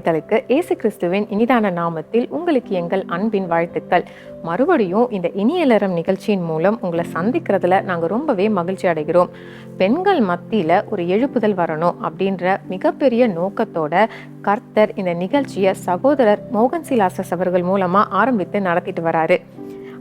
நேயர்களுக்கு இயேசு கிறிஸ்துவின் இனிதான நாமத்தில் உங்களுக்கு எங்கள் அன்பின் வாழ்த்துக்கள். மறுபடியும் இந்த இனியலறம் நிகழ்ச்சியின் மூலம் உங்களை சந்திக்கிறதுல நாங்கள் ரொம்பவே மகிழ்ச்சி அடைகிறோம். பெண்கள் மத்தியில் ஒரு எழுப்புதல் வரணும் அப்படின்ற மிகப்பெரிய நோக்கத்தோட கர்த்தர் இந்த நிகழ்ச்சியை சகோதரர் மோகன் சிலாசஸ் அவர்கள் மூலமாக ஆரம்பித்து நடத்திட்டு வராரு.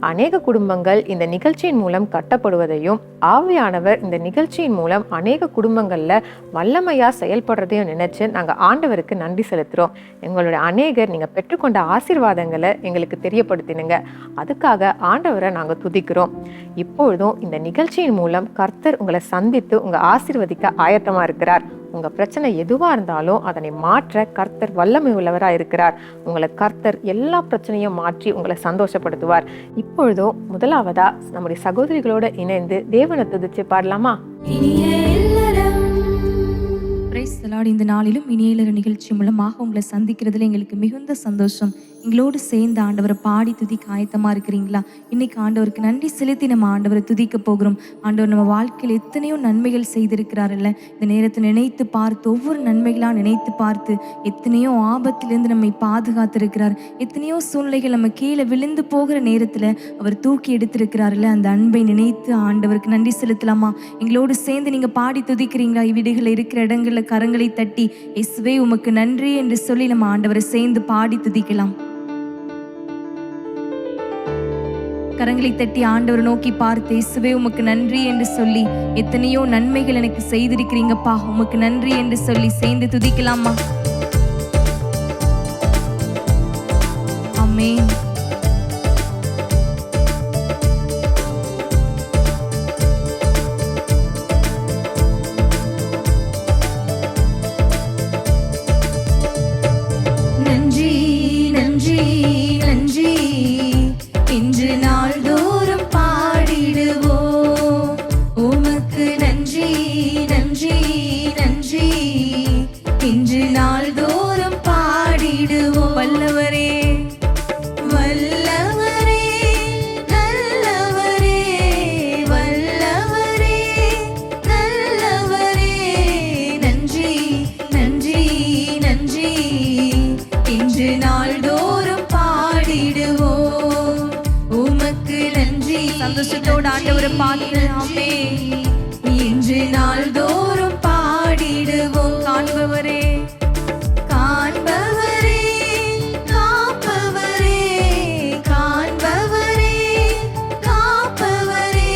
அநேக குடும்பங்கள் இந்த நிகழ்ச்சியின் மூலம் கட்டப்படுவதையும் ஆவியானவர் இந்த நிகழ்ச்சியின் மூலம் அநேக குடும்பங்கள்ல வல்லமையா செயல்படுறதையும் நினைச்சு நாங்கள் ஆண்டவருக்கு நன்றி செலுத்துறோம். எங்களுடைய அநேகர் நீங்க பெற்றுக்கொண்ட ஆசீர்வாதங்களை எங்களுக்கு தெரியப்படுத்தினுங்க. அதுக்காக ஆண்டவரை நாங்கள் துதிக்கிறோம். இப்பொழுதும் இந்த நிகழ்ச்சியின் மூலம் கர்த்தர் உங்களை சந்தித்து உங்க ஆசீர்வதிக்க ஆயத்தமா இருக்கிறார். உங்க பிரச்சனை எதுவா இருந்தாலும் அதனை மாற்ற கர்த்தர் வல்லமை உள்ளவரா இருக்கிறார். உங்களை கர்த்தர் எல்லா பிரச்சனையும் மாற்றி உங்களை சந்தோஷப்படுத்துவார். இப்பொழுதும் முதலாவதா நம்முடைய சகோதரிகளோட இணைந்து தேவனை துதிச்சு பாடலாமா? இந்த நாளிலும் இனியலற நிகழ்ச்சி மூலமாக உங்களை சந்திக்கிறதுல எங்களுக்கு மிகுந்த சந்தோஷம். எங்களோடு சேர்ந்து ஆண்டவரை பாடி துதிக்க ஆயத்தமா இருக்கிறீங்களா? இன்னைக்கு ஆண்டவருக்கு நன்றி செலுத்தி நம்ம ஆண்டவரை துதிக்க போகிறோம். ஆண்டவர் நம்ம வாழ்க்கையில் எத்தனையோ நன்மைகள் செய்திருக்கிறாருல்ல. இந்த நேரத்தை நினைத்து பார்த்து, ஒவ்வொரு நன்மைகளா நினைத்து பார்த்து, எத்தனையோ ஆபத்திலிருந்து நம்மை பாதுகாத்திருக்கிறார். எத்தனையோ சூழ்நிலைகள் நம்ம கீழே விழுந்து போகிற நேரத்துல அவர் தூக்கி எடுத்திருக்கிறாருல்ல. அந்த அன்பை நினைத்து ஆண்டவருக்கு நன்றி செலுத்தலாமா? எங்களோடு சேர்ந்து நீங்க பாடி துதிக்கிறீங்களா? இவ்விடைகள் இருக்கிற இடங்கள்ல கரங்களை தட்டி இயேசுவே உமக்கு நன்றி என்று சொல்லி நம்ம ஆண்டவரை சேர்ந்து பாடி துதிக்கலாம். கரங்களை தட்டி ஆண்டவரை நோக்கி பார்த்து இயேசுவே உமக்கு நன்றி என்று சொல்லி, எத்தனையோ நன்மைகள் எனக்கு செய்திருக்கிறீங்கப்பா, உமக்கு நன்றி என்று சொல்லி சேர்ந்து துதிக்கலாமா? ஆமென். சந்தோஷத்தோடு ஆண்டவரை பார்த்து ஆமென் இன்று நாள்தோறும் பாடிடுவோம். காண்பவரே காண்பவரே, காப்பவரே காண்பவரே, காப்பவரே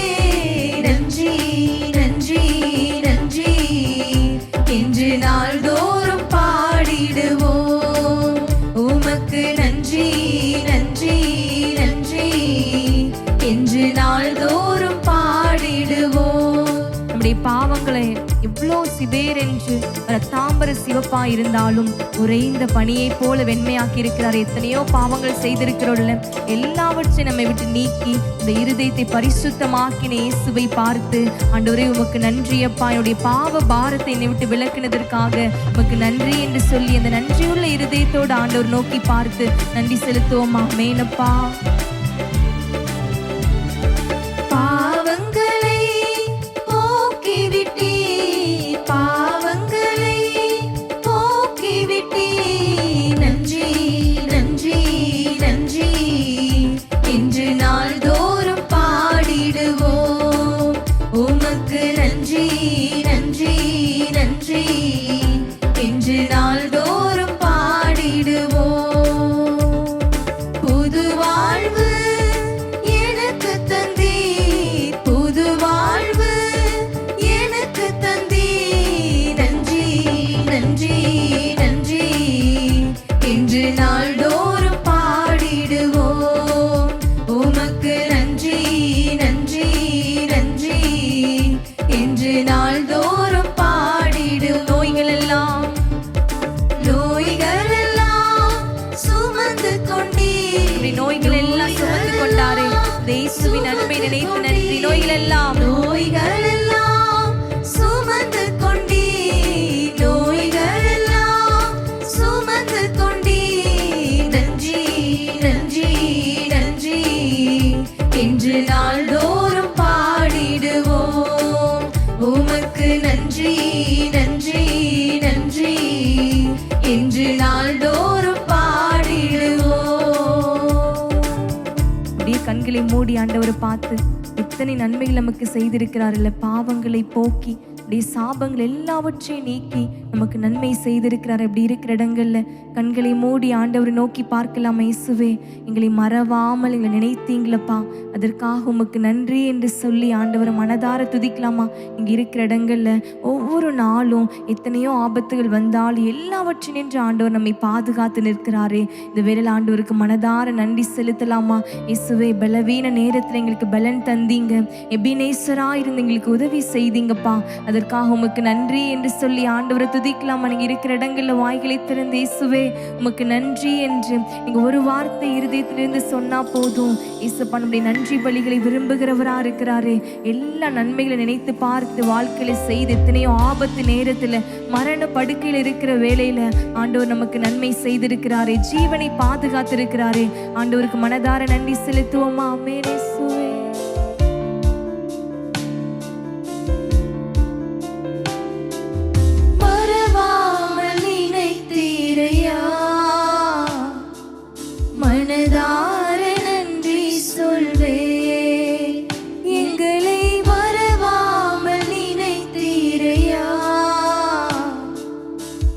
நன்றி நன்றி நன்றி இன்று நாள்தோறும் பாடிடுவோம். உமக்கு நன்றி நன்றி நன்றி என்று நாள்தோறும் பாடிடுவோம். நம்முடைய பாவங்களை எவ்வளோ சிவேர் என்று தாம்பர சிவப்பா இருந்தாலும் உறைந்த பனியை போல வெண்மையாக்கி இருக்கிறார். எத்தனையோ பாவங்கள் செய்திருக்கிறோம்ல, எல்லாவற்றையும் நம்மை விட்டு நீக்கி இந்த இருதயத்தை பரிசுத்தமாக்கின இயேசுவை பார்த்து ஆண்டவரே உமக்கு நன்றியப்பா, என்னுடைய பாவ பாரத்தை என்னை விட்டு விலக்கினதற்காக உமக்கு நன்றி என்று சொல்லி அந்த நன்றியுள்ள இருதயத்தோடு ஆண்டவர் நோக்கி பார்த்து நன்றி செலுத்துவோம். ஆமெனப்பா. இயேசுவின் அன்பை நினைத்து நன்றி. நோய்கள் எல்லாம் சுமந்து கொண்டீ, நோய்கள் எல்லாம் சுமந்து கொண்டீ. நன்றி நன்றி நன்றி என்று நாள்தோறும் பாடிடுவோம். உமக்கு நன்றி நன்றி நன்றி என்று நாள்தோறும் கண்களை மூடி ஆண்டவரை பார்த்து எத்தனை நன்மைகள் நமக்கு செய்திருக்கிறார்கள். பாவங்களை போக்கி அப்படியே சாபங்கள் எல்லாவற்றையும் நீக்கி நமக்கு நன்மை செய்திருக்கிறார். அப்படி இருக்கிற இடங்கள்ல கண்களை மூடி ஆண்டவரை நோக்கி பார்க்கலாம். இயேசுவே, எங்களை மறவாமல் எங்களை நினைத்தீங்களப்பா, அதற்காக உமக்கு நன்றி என்று சொல்லி ஆண்டவரை மனதார துதிக்கலாமா? இங்கே இருக்கிற இடங்கள்ல ஒவ்வொரு நாளும் எத்தனையோ ஆபத்துகள் வந்தாலும் எல்லாவற்றையும் நின்று ஆண்டவர் நம்மை பாதுகாத்து நிற்கிறாரே. இந்த வேளையில் ஆண்டவருக்கு மனதார நன்றி செலுத்தலாமா? இயேசுவே, பலவீன நேரத்தில் எங்களுக்கு பலன் தந்தீங்க, எபினேசரா இருந்து எங்களுக்கு உதவி செய்தீங்கப்பா, அதற்காக உமக்கு நன்றி என்று சொல்லி ஆண்டவரை துதிக்கலாமா? நீங்க இருக்கிற இடங்கள்ல வாய்களை திறந்து இயேசுவே உமக்கு நன்றி என்று நீங்க ஒரு வார்த்தை இருதயத்திலிருந்து சொன்னா போதும். இயேசுப்பா நம்முடைய நன்றி பலிகளை விரும்புகிறவரா இருக்கிறாரே. எல்லா நன்மைகளை நினைத்து பார்த்து வாழ்க்கையில செய்து எத்தனையோ ஆபத்து நேரத்துல மரண படுக்கையில் இருக்கிற வேளையில ஆண்டவர் நமக்கு நன்மை செய்திருக்கிறாரே, ஜீவனை பாதுகாத்து இருக்கிறாரே. ஆண்டவருக்கு மனதார நன்றி செலுத்துவோமா? ஆமென் இயேசுவே. மனதார நன்றி சொல்வே, எங்களை மறவாமல் நினைத்தீரையா.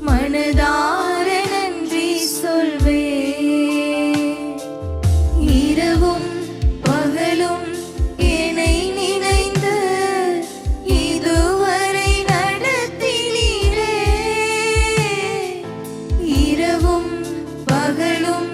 மனதார நன்றி சொல்வே, இரவும் பகலும் என்னை நினைந்து இதுவரை நடத்தினீரே. இரவும் பகலும்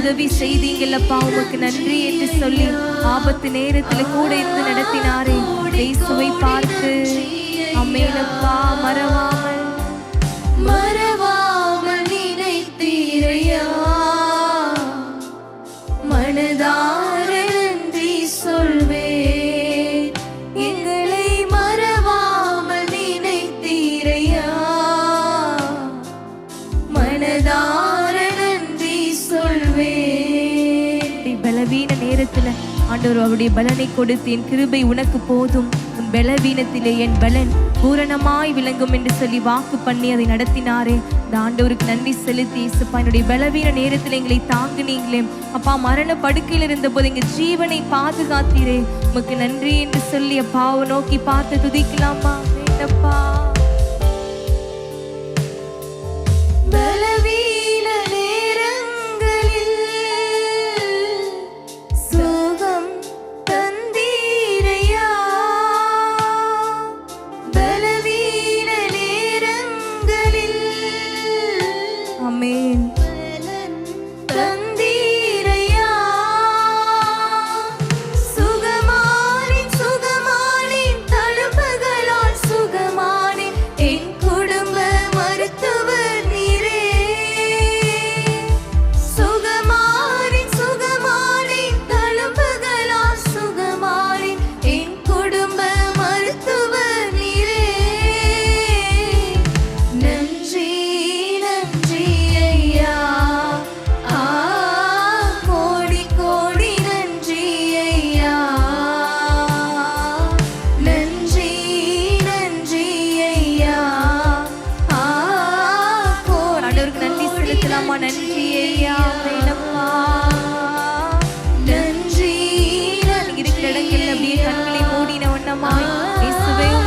உதவி செய்தீங்கல்லப்பா, உமக்கு நன்றி என்று சொல்லி ஆபத்து நேரத்துல கூட இருந்து நடத்தினாரே. இயேசுவை பார்த்து அம்மேலப்பா மறவாமல் மறவாமல் நினைத்தீரையா. மனதார நன்றி சொல்வே, எங்களை மறவாமல் நினைத்தீரையா. மனதார நன்றி சொல்வே. பலவீன நேரத்துல ஆண்டவர் அவருடைய பலனை கொடுத்து என் கிருபை உனக்கு போதும், உன் பலவீனத்திலே என் பலன் பூரணமாய் விளங்கும் என்று சொல்லி வாக்கு பண்ணி அதை நடத்தினாரே. இந்த ஆண்டவருக்கு நன்றி செலுத்தி, இயேசுப்பா என்னுடைய பலவீன நேரத்தில் எங்களை தாங்குனீங்களே அப்பா, மரண படுக்கையில் இருந்த போது எங்க ஜீவனை பாதுகாத்தீரே, உமக்கு நன்றி என்று சொல்லி அப்பாவை நோக்கி பார்த்து துதிக்கலாமா? வேண்டப்பா.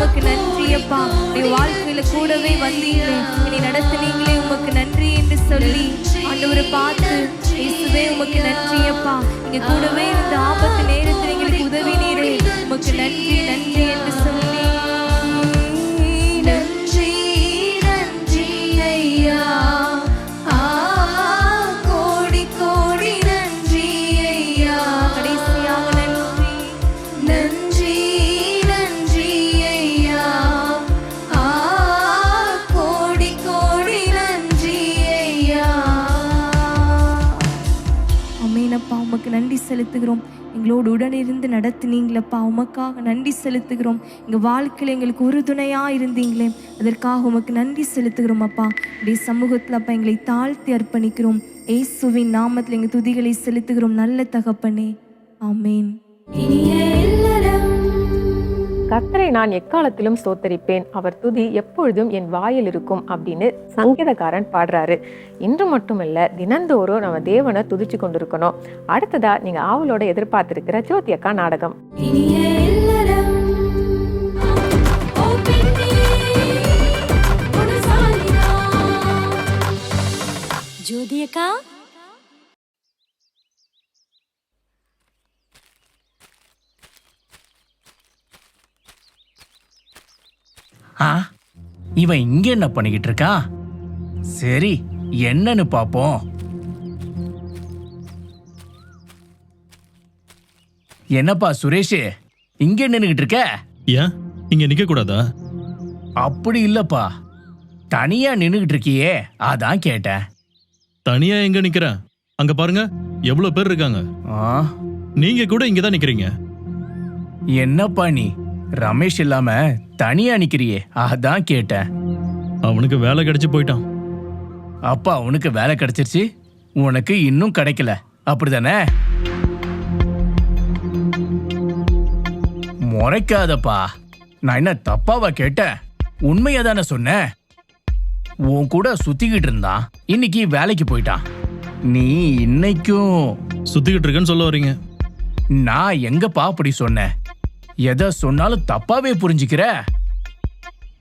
உமக்கு நன்றி அப்பா. என் வாழ்க்கையில கூடவே வந்தீங்களே, என்னை நடத்துனீங்களே, உமக்கு நன்றி என்று சொல்லி ஆண்டவரை பார்த்து, இயேசுவே உமக்கு நன்றி அப்பா, நீங்க கூடவே இந்த ஆபத்து நேரத்தில் எங்களுக்கு உதவினீரே, உமக்கு நன்றி நன்றி என்று சொல்லி நன்றி நன்றி ஐயா. கோடி கோடி நன்றி ஐயா. கடைசியாக நன்றி நன்றி நன்றி ஐயா. கோடி கோடி நன்றி ஐயா. அமேனப்பா, உமக்கு நன்றி செலுத்துகிறோம். எங்களோடு உடனிருந்து நடத்துனீங்களப்பா, உமக்காக நன்றி செலுத்துகிறோம். எங்கள் வாழ்க்கையில் எங்களுக்கு உறுதுணையாக இருந்தீங்களே, அதற்காக உமக்கு நன்றி செலுத்துகிறோம் அப்பா. உடைய சமூகத்தில் அப்பா எங்களை தாழ்த்தி அர்ப்பணிக்கிறோம். இயேசுவின் நாமத்தில் எங்கள் துதிகளை செலுத்துகிறோம் நல்ல தகப்பனே, ஆமேன். இனிய இல்லறம் கர்த்தரை நான் எக்காலத்திலும் ஸ்தோத்தரிப்பேன், அவர் துதி எப்பொழுதும் என் வாயில் இருக்கும் அப்படின்னு சங்கீதக்காரன் பாடுறாரு. இன்று மட்டுமில்ல, தினந்தோறும் நம்ம தேவனை துதிச்சு கொண்டிருக்கணும். அடுத்ததா நீங்க ஆவலோட எதிர்பார்த்திருக்கிற ஜோதி அக்கா நாடகம். இனிய இல்லறம் ஓ பெண்ணே ஒரு சாலினா. ஜோதி அக்கா, இவன் இங்க என்ன பண்ணிக்கிட்டு இருக்கான்? சரி, என்னன்னு பாப்போம். என்னப்பா சுரேஷ், இங்க நின்னுகிட்டு இருக்க? ஏன் இங்க நிக்க கூடாதா? அப்படி இல்லப்பா, தனியா நின்னுகிட்டு இருக்கியே, அதான் கேட்டேன். தனியா எங்க நிக்கிறேன்? அங்க பாருங்க, எவ்வளவு பேர் இருக்காங்க. ஆ, நீங்க கூட இங்கதான் நிக்கிறீங்க. என்னப்பா நீ ரமேஷ் இல்லாம தனியா நிக்கிறியே, அதான் கேட்டேன். அவனுக்கு வேலை கிடைச்சு போயிட்டான். அப்பா உனக்கு வேலை கிடைச்சிருச்சு, உனக்கு இன்னும் கிடைக்கல, அப்படிதானே? முறைக்காதப்பா, நான் என்ன தப்பாவா கேட்டேன்? உண்மையா தானே சொன்னேன். உன் கூட சுத்திக்கிட்டு இருந்தான், இன்னைக்கு வேலைக்கு போயிட்டான். நீ இன்னைக்கும் சுத்திக்கிட்டு இருக்கேன்னு சொல்ல வரீங்க? நான் எங்கப்பா அப்படி சொன்னேன்? எதை சொன்னாலும் தப்பாவே புரிஞ்சுக்கிற.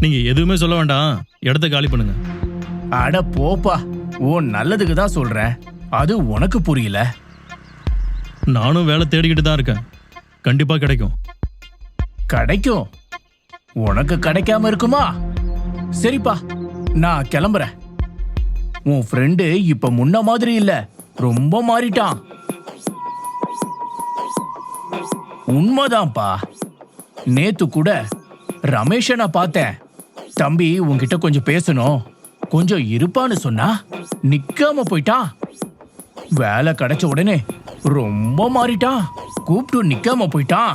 நீங்க எதுவுமே சொல்ல வேண்டாம், இடத்த காலி பண்ணுங்க. அட போப்பா, உன் நல்லதுக்கு தான் சொல்றேன், அது உனக்கு புரியல. நானும் வேலை தேடிக்கிட்டு தான் இருக்கேன், கண்டிப்பா கிடைக்கும். கிடைக்கும், உனக்கு கிடைக்காம இருக்குமா? சரிப்பா, நான் கிளம்புறேன். உன் ஃப்ரெண்டு இப்ப முன்ன மாதிரி இல்ல, ரொம்ப மாறிட்டான். உண்மைதான்ப்பா, நேத்து கூட ரமேஷ நான் பார்த்தேன். தம்பி உன்கிட்ட கொஞ்சம் பேசணும், கொஞ்சம் இருப்பான்னு சொன்னா நிக்காம போயிட்டான். வேலை கிடைச்ச உடனே ரொம்ப மாறிட்டான், கூப்பிட்டு நிக்காம போயிட்டான்.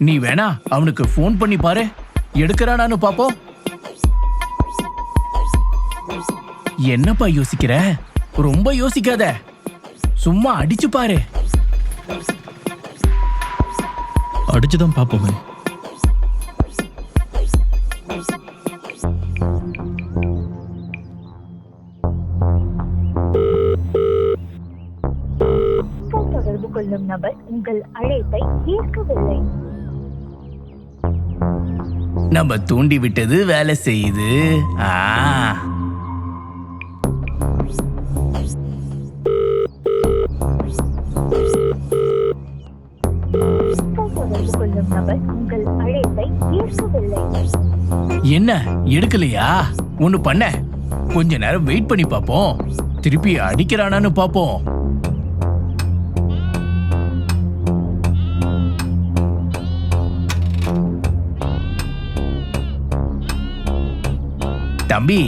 நீ வேணா அவனுக்கு ஃபோன் பண்ணி பாரு, எடுக்கிறானான்னு பாப்போம். என்னப்பா யோசிக்கிற? ரொம்ப யோசிக்காத, சும்மா அடிச்சு பாரு. அடிச்சுதான் பாப்போமே. தொடர்பு கொள்ளும் நபர் உங்கள் அழைப்பை ஏற்கவில்லை. நம்ம தூண்டி விட்டது வேலை செய்யுது. தொடர்பு கொள்ளும் நபர் உங்கள் அழைப்பை ஏற்கவில்லை. என்ன எடுக்கலையா? ஒண்ணு பண்ண, கொஞ்ச நேரம் வெயிட் பண்ணி பாப்போம், திருப்பி அடிக்கிறானான்னு பாப்போம். தம்பி,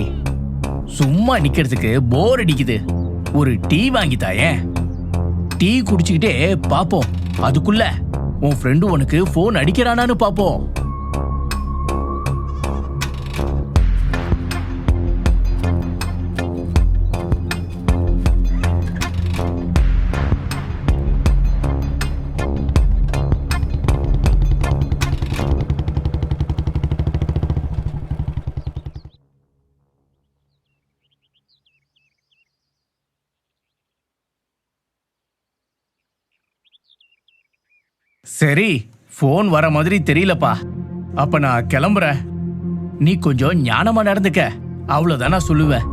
சும்மா நிக்கிறதுக்கு போர் அடிக்குது, ஒரு டீ வாங்கி தாயேன். டீ குடிச்சுக்கிட்டே பாப்போம், அதுக்குள்ள உன் ஃப்ரெண்டு உனக்கு போன் அடிக்கிறானான்னு பாப்போம். சரி, போன் வர மாதிரி தெரியலப்பா. அப்ப நான் கிளம்புறேன். நீ கொஞ்சம் ஞானமா நடந்துக்க, அவ்வளவுதான் நான் சொல்லுவேன்.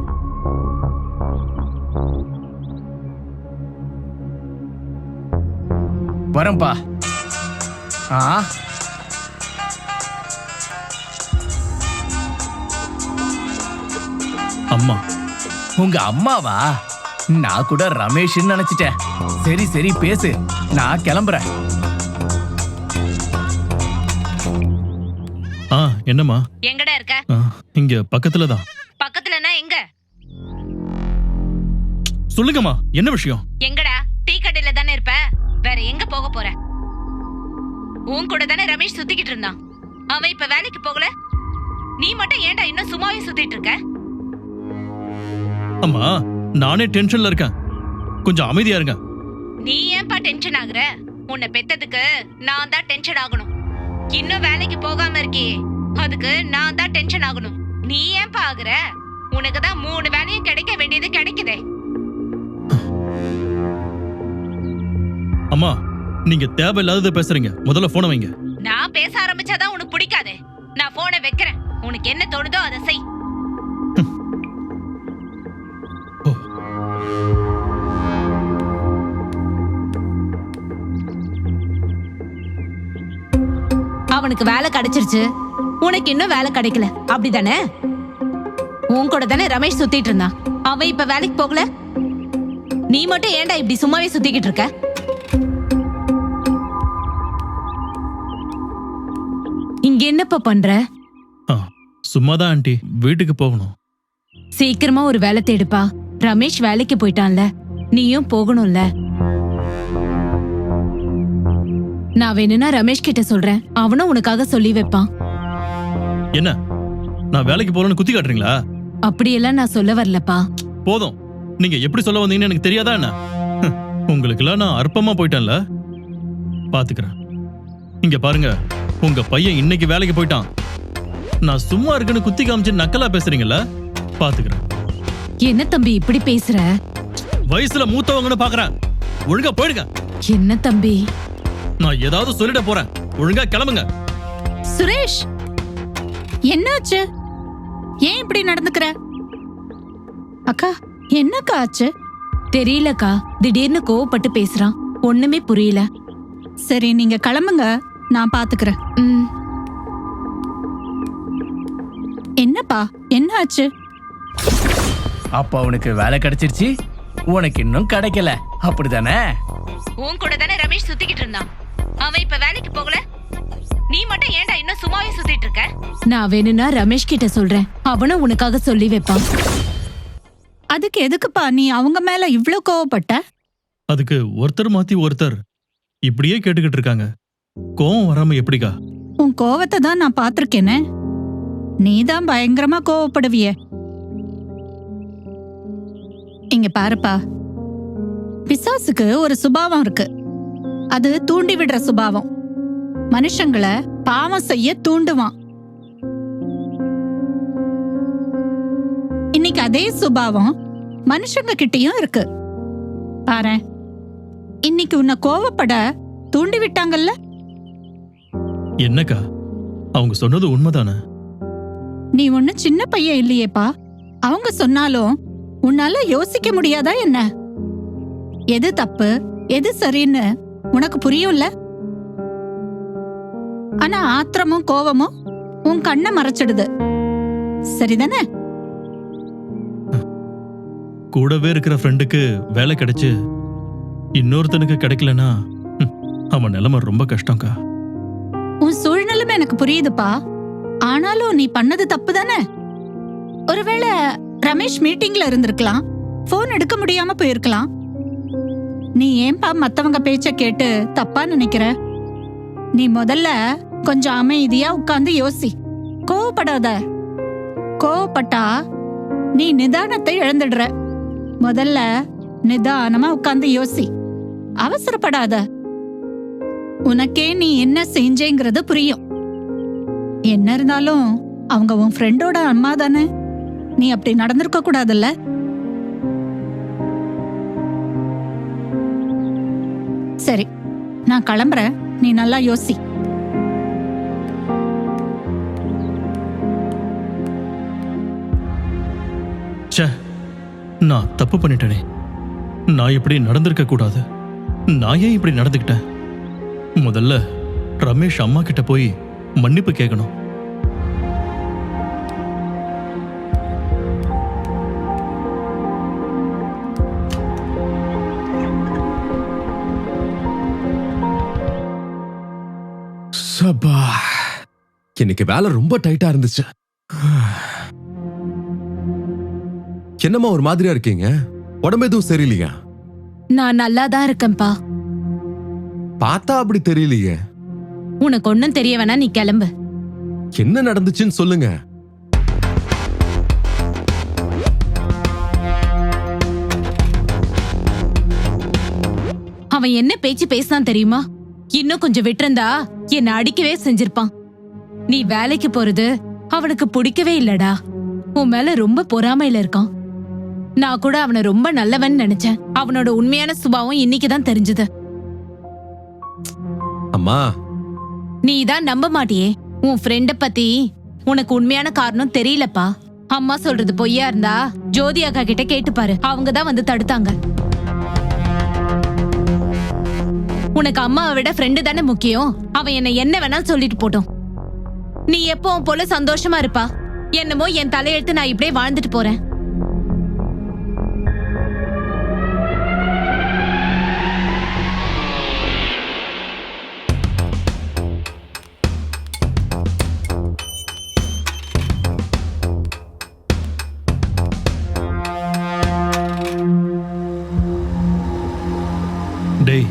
வரேன்பா. அம்மா. உங்க அம்மாவா? நான் கூட ரமேஷ்னு நினைச்சிட்டேன். சரி சரி பேசு, நான் கிளம்புறேன். என்னம்மா? எங்கடா இருக்க? இங்க பக்கத்துல தான். பக்கத்துலனா எங்க? சொல்லுங்கம்மா, என்ன விஷயம்? எங்கடா? டீ கடையில தானே இருப்ப, வேற எங்க போக போற? உன் கூட தானே ரமேஷ் சுத்திக்கிட்டு இருந்தான். அவன் இப்ப வேலைக்கு போகல, நீ மட்டும் ஏன்டா இன்னும் சும்மாவே சுத்திட்டு இருக்க? அம்மா, நானே டென்ஷன்ல இருக்கேன், கொஞ்சம் அமைதியா இருங்க. நீ ஏன்பா டென்ஷன் ஆகுற? உன்னை பெத்ததுக்கு நான் தான் டென்ஷன் ஆகணும். இன்னும் வேலைக்கு போகாம இருக்கியே, அதுக்கு நான் தான் டென்ஷன் ஆகணும். நீ ஏன்பா ஆகுற? உனக்கு தான் 3 வேலையும் கிடைக்க வேண்டியது கிடைக்குதே. அம்மா, நீங்க தேவையில்லாததை பேசுறீங்க. முதல்ல போனை வைங்க. நான் பேச ஆரம்பிச்சாதான் உனக்கு பிடிக்காதே. நான் போனை வைக்கிறேன். உனக்கு என்ன தோணுதோ அதை செய். அவனுக்கு வேலை கிடைச்சிருச்சு, உனக்கு இன்னும் வேலை கிடைக்கல, அப்படிதானே? உன் கூட தானே ரமேஷ் சுத்திட்டு இருந்தான். அவன் இப்ப வேலைக்கு போகல, நீ மட்டும் ஏன்டா இப்படி சும்மாவே சுத்திக்கிட்டு இருக்க? இங்க என்னப்பா பண்ற? சும்மாதான் ஆண்டி, வீட்டுக்கு போகணும். சீக்கிரமா ஒரு வேலை தேடுப்பா. ரமேஷ் வேலைக்கு போயிட்டான்ல, நீயும் போகணும்ல. நான் வேணும்னா ரமேஷ் கிட்ட சொல்றேன், அவனும் உனக்காக சொல்லி வைப்பான். என்ன, நான் வேலைக்கு போறேன்னு குத்தி காட்டுறீங்களா? அப்படியெல்லாம் நான் சொல்ல வரலப்பா. போதும், நீங்க எப்படி சொல்ல வந்தீங்கன்னு எனக்கு தெரியாதா என்ன? உங்களுக்கெல்லாம் நான் அற்பமா போயிட்டேன்ல, பாத்துக்கிறேன். இங்க பாருங்க, உங்க பையன் இன்னைக்கு வேலைக்கு போயிட்டான். நான் சும்மா இருக்குன்னு குத்தி காமிச்சு நக்கலா பேசுறீங்கல்ல, பாத்துக்கிறேன். என்ன தம்பி இப்படி பேசுற? வயசுல மூத்தவங்கன்னு பாக்குறேன், ஒழுங்கா போயிடுங்க. என்ன தம்பி? நான் ஏதாவது சொல்லிட போறேன், ஒழுங்கா கிளம்புங்க. சுரேஷ், என்னாச்சு? ஏன் இப்படி நடந்துக்கிற? அக்கா, என்னக்கா ஆச்சு? தெரியலக்கா, திடீர்னு கோவப்பட்டு பேசுறான், ஒண்ணுமே புரியல. சரி, நீங்க கிளம்புங்க, நான் பாத்துக்கிறேன். என்னப்பா, என்ன ஆச்சு? அப்ப அவனுக்கு வேலை கிடைச்சிருச்சு, உனக்கு இன்னும் கிடைக்கல, அப்படிதானே? உன் கூட தானே ரமேஷ் சுத்திக்கிட்டு இருந்தான். அவன் இப்ப வேலைக்கு போகல, நீ மட்டும் ஏன்டா இன்னும் சும்மாவே சுத்திட்டு இருக்க? நான் வேணும்னா ரமேஷ் கிட்ட சொல்றேன், அவனும் உனக்காக சொல்லி வைப்பான். அதுக்கு எதுக்குப்பா நீ அவங்க மேல இவ்ளோ கோவப்பட்ட? அதுக்கு ஒருத்தர் மாத்தி ஒருத்தர் இப்படியே கேட்டுக்கிட்டு இருக்காங்க. கோவம் வராம எப்படிக்கா? உன் கோவத்தை தான் நான் பாத்திருக்கேனே. நீதான் பயங்கரமா கோவப்படுவிய. இங்க பாருப்பா, பிசாசுக்கு ஒரு சுபாவம் இருக்கு, அது தூண்டி விடுற சுபாவம். மனுஷங்களை பாவம் செய்ய தூண்டுவான். இன்னைக்கு அதே சுபாவம் மனுஷங்க கிட்டயும் இருக்கு. பாரு, இன்னைக்கு உன்னை கோவப்பட தூண்டி விட்டாங்கல்ல. என்னக்கா, அவங்க சொன்னது உண்மைதானே? நீ ஒண்ணு சின்ன பையன் இல்லையேப்பா. அவங்க சொன்னாலும் உன்னால யோசிக்க முடியாதா என்ன? எது தப்பு எது சரின்னு உனக்கு புரியும்ல. ஆனா ஆத்திரமும் கோவமும் உன் கண்ணை மறைச்சிடுது, சரிதானே? கூடவே இருக்கிற ஃப்ரெண்டுக்கு வேலை கிடைச்சு இன்னொருத்தனுக்கு கிடைக்கலனா அவன் நிலைமை ரொம்ப கஷ்டம்க்கா. உன் சூழ்நிலைமை எனக்கு புரியுதுப்பா. ஆனாலும் நீ பண்ணது தப்பு தானே. ஒருவேளை ரமேஷ் மீட்டிங்ல இருந்திருக்கலாம், போன் எடுக்க முடியாம போயிருக்கலாம். நீ ஏன்பா மத்தவங்க பேச்ச கேட்டு தப்பா நினைக்கிற? நீ முதல்ல கொஞ்சம் அமைதியா உட்கார்ந்து யோசி. கோவப்படாத. கோவப்பட்டா நீ நிதானத்தை இழந்துடுற. முதல்ல நிதானமா உட்கார்ந்து யோசி, அவசரப்படாத. உனக்கே நீ என்ன செஞ்சேங்கிறது புரியும். என்ன இருந்தாலும் அவங்க உன் ஃப்ரெண்டோட அம்மா தானே. நீ அப்படி நடந்திருக்க கூடாதுல்ல. சரி, நான் கிளம்புறேன், நீ நல்லா யோசி. ச்சே, நான் தப்பு பண்ணிட்டேனே. நான் இப்படி நடந்திருக்க கூடாது. நான் ஏன் இப்படி நடந்துக்கிட்டேன்? முதல்ல ரமேஷ் அம்மா கிட்ட போய் மன்னிப்பு கேட்கணும். சபா, இன்னைக்கு வேலை ரொம்ப டைட்டா இருந்துச்சு. என்னம்மா ஒரு மாதிரியா இருக்கீங்க? உடம்பு எதுவும் சரியில்லையா? நான் நல்லா தான் இருக்கேன்பா. பார்த்தா அப்படி தெரியலையே. உனக்கு ஒன்னும் தெரிய வேணா, நீ கிளம்பு. என்ன நடந்துச்சுன்னு சொல்லுங்க. அவன் என்ன பேச்சு பேசினான் தெரியுமா? இன்னும் கொஞ்சம் விட்டிருந்தா என்ன அடிக்கவே செஞ்சிருப்பான். நீ வேலைக்கு போறது அவனுக்கு பிடிக்கவே இல்லடா. உன் மேல ரொம்ப பொறாமையில இருக்கான். நான் கூட அவனை ரொம்ப நல்லவன் நினைச்சேன். அவனோட உண்மையான சுபாவம் இன்னைக்குதான் தெரிஞ்சது. அம்மா, நீ தான் நம்ப மாட்டியே. உன் ஃப்ரெண்ட பத்தி உனக்கு உண்மையான காரணம் தெரியலப்பா. அம்மா சொல்றது பொய்யா இருந்தா ஜோதி அக்கா கிட்ட கேட்டுப்பாரு. அவங்கதான் வந்து தடுத்தாங்க. உனக்கு அம்மாவை விட ஃப்ரெண்டு தானே முக்கியம். அவன் என்ன வேணாலும் சொல்லிட்டு போட்டோம். நீ எப்பவும் போல சந்தோஷமா இருப்பா. என்னமோ என் தலையெழுத்து நான் இப்படியே வாழ்ந்துட்டு போறேன். டேய்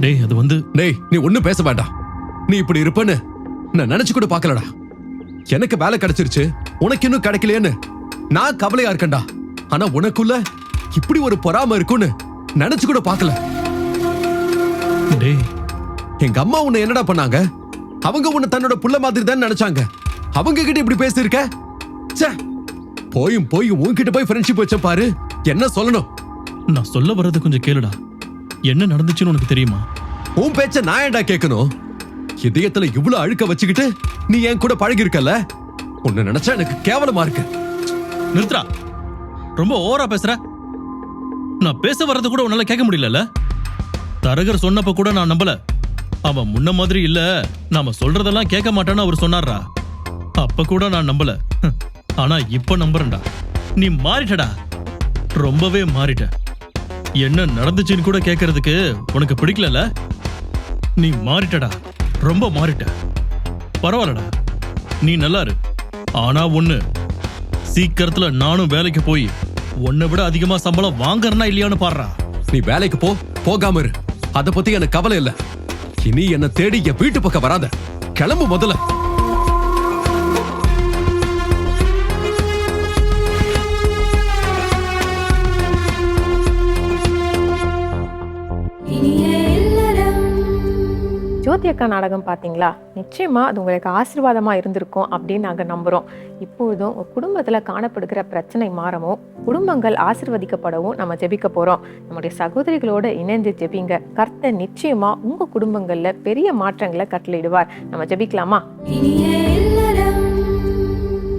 டேய், அது வந்து டேய், நீ ஒண்ணும் பேச வேண்டாம். நீ இப்படி இருப்பன்னு நான் நினைச்சு கூட பார்க்கலடா. எனக்கு வேலை கிடைச்சிருச்சு, உனக்கு இன்னும் கிடைக்கலையேன்னு நான் கவலையா இருக்கேன்டா. ஆனா உனக்குள்ள இப்படி ஒரு பொறாமை இருக்குன்னு நினைச்சு கூட பார்க்கல. டேய், எங்க அம்மா உன்னை என்னடா பண்ணாங்க? அவங்க உன்னை தன்னோட புள்ள மாதிரி தான் நினைச்சாங்க. அவங்க கிட்ட இப்படி பேசியிருக்க? ச்சே, போய் உன்கிட்ட போய் ஃப்ரெண்ட்ஷிப் வச்ச பாரு. என்ன சொல்லணும்? நான் சொல்ல வர்றது கொஞ்சம் கேளுடா. என்ன நடந்துச்சுன்னு உனக்கு தெரியுமா? உன் பேச்ச நான் ஏன்டா கேட்கணும்? இதயத்துல இவ்வளவு அழுக்க வச்சுக்கிட்டு நீ என் கூட பழகி இருக்கல. உன்னை நினைச்சா எனக்கு கேவலமா இருக்கு. நிறுத்துறா, ரொம்ப ஓவரா பேசுற. நான் பேச வர்றது கூட உன்னால கேட்க முடியல. தரகர் சொன்னப்ப கூட நான் நம்பல. அவன் முன்ன மாதிரி இல்ல, நாம சொல்றதெல்லாம் கேட்க மாட்டான்னு அவர் சொன்னார்ரா. அப்ப கூட நான் நம்பல. ஆனா இப்ப நம்புறேன்டா. நீ மாறிட்டடா, ரொம்பவே மாறிட்ட. என்ன நடந்துச்சுன்னு கூட கேட்கறதுக்கு உனக்கு பிடிக்கல. நீ மாறிட்டடா, ரொம்ப மாறிட்ட. பரவாயில்லடா, நீ நல்லா இரு. ஆனா ஒண்ணு, சீக்கிரத்துல நானும் வேலைக்கு போய் உன்னை விட அதிகமா சம்பளம் வாங்கறனா இல்லையான்னு பாடுறா. நீ வேலைக்கு போகாம இரு. அத பத்தி எனக்கு கவலை இல்ல. இனி என்ன தேடி என் வீட்டு பக்கம் வராத. கிளம்பு முதல்ல. ஜோதி அக்கா நாடகம் பார்த்தீங்களா? நிச்சயமா அது உங்களுக்கு ஆசீர்வாதமா இருந்திருக்கும் அப்படின்னு நாங்க நம்புறோம். இப்பொழுதும் உங்க குடும்பத்துல காணப்படுகிற பிரச்சனை மாறவும், குடும்பங்கள் ஆசீர்வதிக்கப்படவும் நம்ம ஜெபிக்க போறோம். நம்முடைய சகோதரிகளோட இணைந்து ஜெபிங்க. கர்த்தர் நிச்சயமா உங்க குடும்பங்கள்ல பெரிய மாற்றங்களை கட்டளையிடுவார். நம்ம ஜெபிக்கலாமா?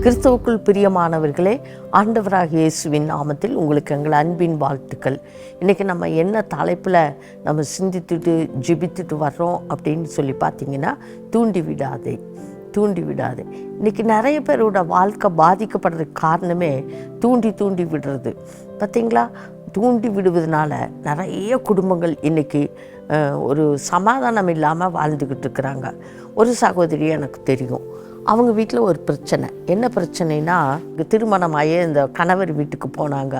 கிறிஸ்துவுக்குள் பிரியமானவர்களே, ஆண்டவராகிய இயேசுவின் நாமத்தில் உங்களுக்கு எங்கள் அன்பின் வாழ்த்துக்கள். இன்றைக்கி நம்ம என்ன தலைப்பில் நம்ம சிந்தித்துட்டு ஜெபித்துட்டு வர்றோம் அப்படின்னு சொல்லி பார்த்தீங்கன்னா, தூண்டி விடாதே. இன்றைக்கி நிறைய பேரோட வாழ்க்கை பாதிக்கப்படுறதுக்கு காரணமே தூண்டி விடுறது. பார்த்தீங்களா? தூண்டி விடுவதனால நிறைய குடும்பங்கள் இன்றைக்கி ஒரு சமாதானம் இல்லாமல் வாழ்ந்துக்கிட்டு இருக்கிறாங்க. ஒரு சகோதரி எனக்கு தெரியும், அவங்க வீட்டில் ஒரு பிரச்சனை. என்ன பிரச்சனைனா, திருமணமாகி இந்த கணவர் வீட்டுக்கு போனாங்க.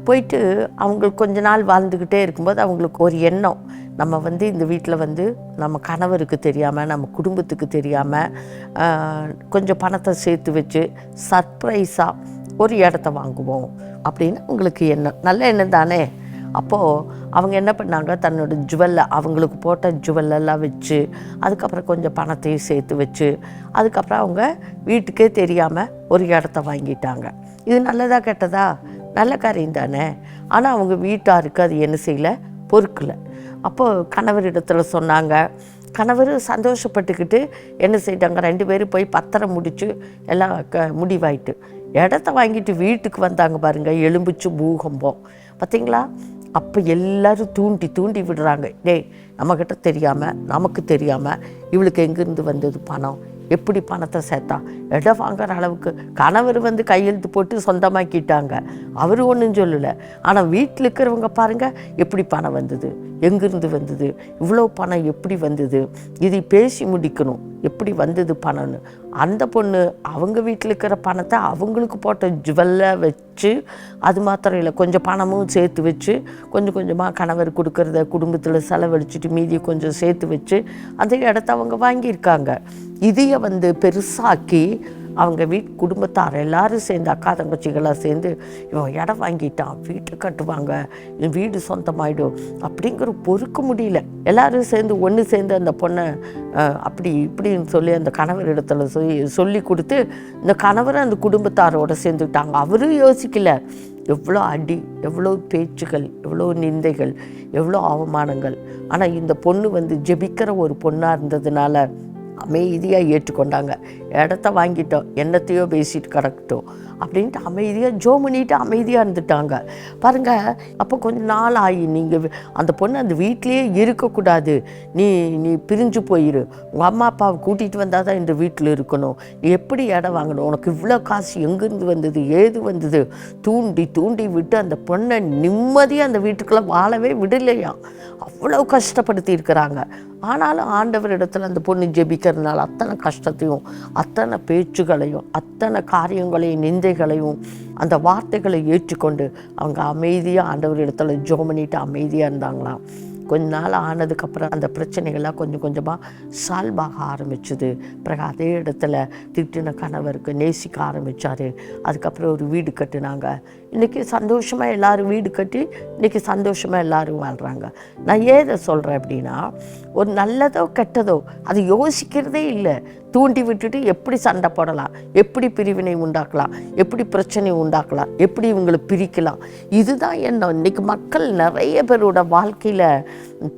போயிட்டு அவங்களுக்கு கொஞ்ச நாள் வாழ்ந்துக்கிட்டே இருக்கும்போது அவங்களுக்கு ஒரு எண்ணம், நம்ம இந்த வீட்டில் நம்ம கணவருக்கு தெரியாமல், நம்ம குடும்பத்துக்கு தெரியாமல் கொஞ்சம் பணத்தை சேர்த்து வச்சு சர்ப்ரைஸாக ஒரு இடத்த வாங்குவோம் அப்படின்னு அவங்களுக்கு எண்ணம். நல்ல எண்ணம் தானே. அப்போது அவங்க என்ன பண்ணாங்க, தன்னோட ஜுவல்லை, அவங்களுக்கு போட்ட ஜுவல்லெல்லாம் வச்சு, அதுக்கப்புறம் கொஞ்சம் பணத்தையும் சேர்த்து வச்சு, அதுக்கப்புறம் அவங்க வீட்டுக்கே தெரியாமல் ஒரு இடத்த வாங்கிட்டாங்க. இது நல்லதா கெட்டதா? நல்ல காரியம் தானே. ஆனால் அவங்க வீட்டாருக்கு அது என்ன செய்யலை, பொறுக்கலை. அப்போது கணவரிடத்தில் சொன்னாங்க. கணவர் சந்தோஷப்பட்டுக்கிட்டு என்ன செய்தாங்க, 2 பேரும் போய் பத்திரம் முடித்து எல்லாம் முடிவாயிட்டு. இடத்த வாங்கிட்டு வீட்டுக்கு வந்தாங்க பாருங்க, எலும்பிச்சு பூகம்பம். பார்த்தீங்களா? அப்போ எல்லாரும் தூண்டி தூண்டி விடுறாங்க. டேய், நம்மக்கிட்ட தெரியாமல், நமக்கு தெரியாமல் இவளுக்கு எங்கேருந்து வந்தது பணம், எப்படி பணத்தை சேர்த்தா, இடம் வாங்குற அளவுக்கு கணவர் கையெழுத்து போட்டு சொந்தமாக்கிட்டாங்க. அவர் ஒன்றும் சொல்லலை. ஆனால் வீட்டில் இருக்கிறவங்க பாருங்கள் எப்படி பணம் வந்தது, எங்கேருந்து வந்தது, இவ்வளோ பணம் எப்படி வந்தது, இதை பேசி முடிக்கணும் எப்படி வந்தது பணம்னு. அந்த பொண்ணு அவங்க வீட்டில் இருக்கிற பணத்தை அவங்களுக்கு போட்ட ஜுவல்ல வச்சு, அது மாத்திரம் இல்லை கொஞ்சம் பணமும் சேர்த்து வச்சு, கொஞ்சம் கொஞ்சமாக கணவர் கொடுக்கறத குடும்பத்தில் செலவழிச்சிட்டு மீதியை கொஞ்சம் சேர்த்து வச்சு அந்த இடத்த அவங்க வாங்கியிருக்காங்க. இதையை பெருசாக்கி அவங்க குடும்பத்தார் எல்லாரும் சேர்ந்து, அக்கா தங்கச்சிகளாக சேர்ந்து, இவன் இடம் வாங்கிட்டான், வீட்டை கட்டுவாங்க, வீடு சொந்தமாயிடும் அப்படிங்கிற பொறுக்க முடியல. எல்லாரும் சேர்ந்து ஒன்று சேர்ந்து அந்த பொண்ணை அப்படி இப்படின்னு சொல்லி அந்த கணவர் இடத்துல சொல்லி கொடுத்து, இந்த கணவரை அந்த குடும்பத்தாரோடு சேர்ந்துக்கிட்டாங்க. அவரும் யோசிக்கல எவ்வளோ அடி, எவ்வளோ பேச்சுகள், எவ்வளோ நிந்தைகள், எவ்வளோ அவமானங்கள். ஆனால் இந்த பொண்ணு ஜெபிக்கிற ஒரு பொண்ணாக இருந்ததுனால அமைதியாக ஏற்றுக்கொண்டாங்க. இடத்த வாங்கிட்டோம், என்னத்தையோ பேசிட்டு கிடக்கட்டும் அப்படின்ட்டு அமைதியாக ஜோம் பண்ணிட்டு அமைதியாக இருந்துட்டாங்க பாருங்கள். அப்போ கொஞ்சம் நாள் ஆகி நீங்கள் அந்த பொண்ணு அந்த வீட்டிலேயே இருக்கக்கூடாது, நீ பிரிஞ்சு போயிரு, உங்கள் அம்மா அப்பாவை கூட்டிகிட்டு வந்தால் தான் இந்த வீட்டில் இருக்கணும், நீ எப்படி இடம் வாங்கணும், உனக்கு இவ்வளோ காசு எங்கேருந்து வந்தது, ஏது வந்தது, தூண்டி தூண்டி விட்டு அந்த பொண்ணை நிம்மதியாக அந்த வீட்டுக்குள்ளே வாழவே விடலையாம். அவ்வளோ கஷ்டப்படுத்தி இருக்கிறாங்க. ஆனாலும் ஆண்டவர் இடத்துல அந்த பொண்ணு ஜெபிக்கிறதுனால அத்தனை கஷ்டத்தையும், அத்தனை பேச்சுகளையும், அத்தனை காரியங்களையும், நிந்தைகளையும், அந்த வார்த்தைகளை ஏற்றுக்கொண்டு அவங்க அமைதியாக ஆண்டவர் இடத்துல ஜெபம் பண்ணிட்டு அமைதியாக இருந்தாங்களாம். கொஞ்ச நாள் ஆனதுக்கப்புறம் அந்த பிரச்சனைகள்லாம் கொஞ்சம் கொஞ்சமாக சால்வ் ஆக ஆரம்பிச்சுது. பிறகு அதே இடத்துல திட்டின கணவருக்கு நேசிக்க ஆரம்பித்தார். அதுக்கப்புறம் ஒரு வீடு கட்டினாங்க. இன்றைக்கி சந்தோஷமாக எல்லோரும் வீடு கட்டி இன்றைக்கி சந்தோஷமாக எல்லோரும் வாழ்கிறாங்க. நான் ஏதை சொல்கிறேன் அப்படின்னா, ஒரு நல்லதோ கெட்டதோ அது யோசிக்கிறதே இல்லை. தூண்டி விட்டுட்டு எப்படி சண்டை போடலாம், எப்படி பிரிவினை உண்டாக்கலாம், எப்படி பிரச்சனை உண்டாக்கலாம், எப்படி இவங்களை பிரிக்கலாம், இதுதான் எண்ணம். இன்றைக்கி மக்கள் நிறைய பேரோட வாழ்க்கையில்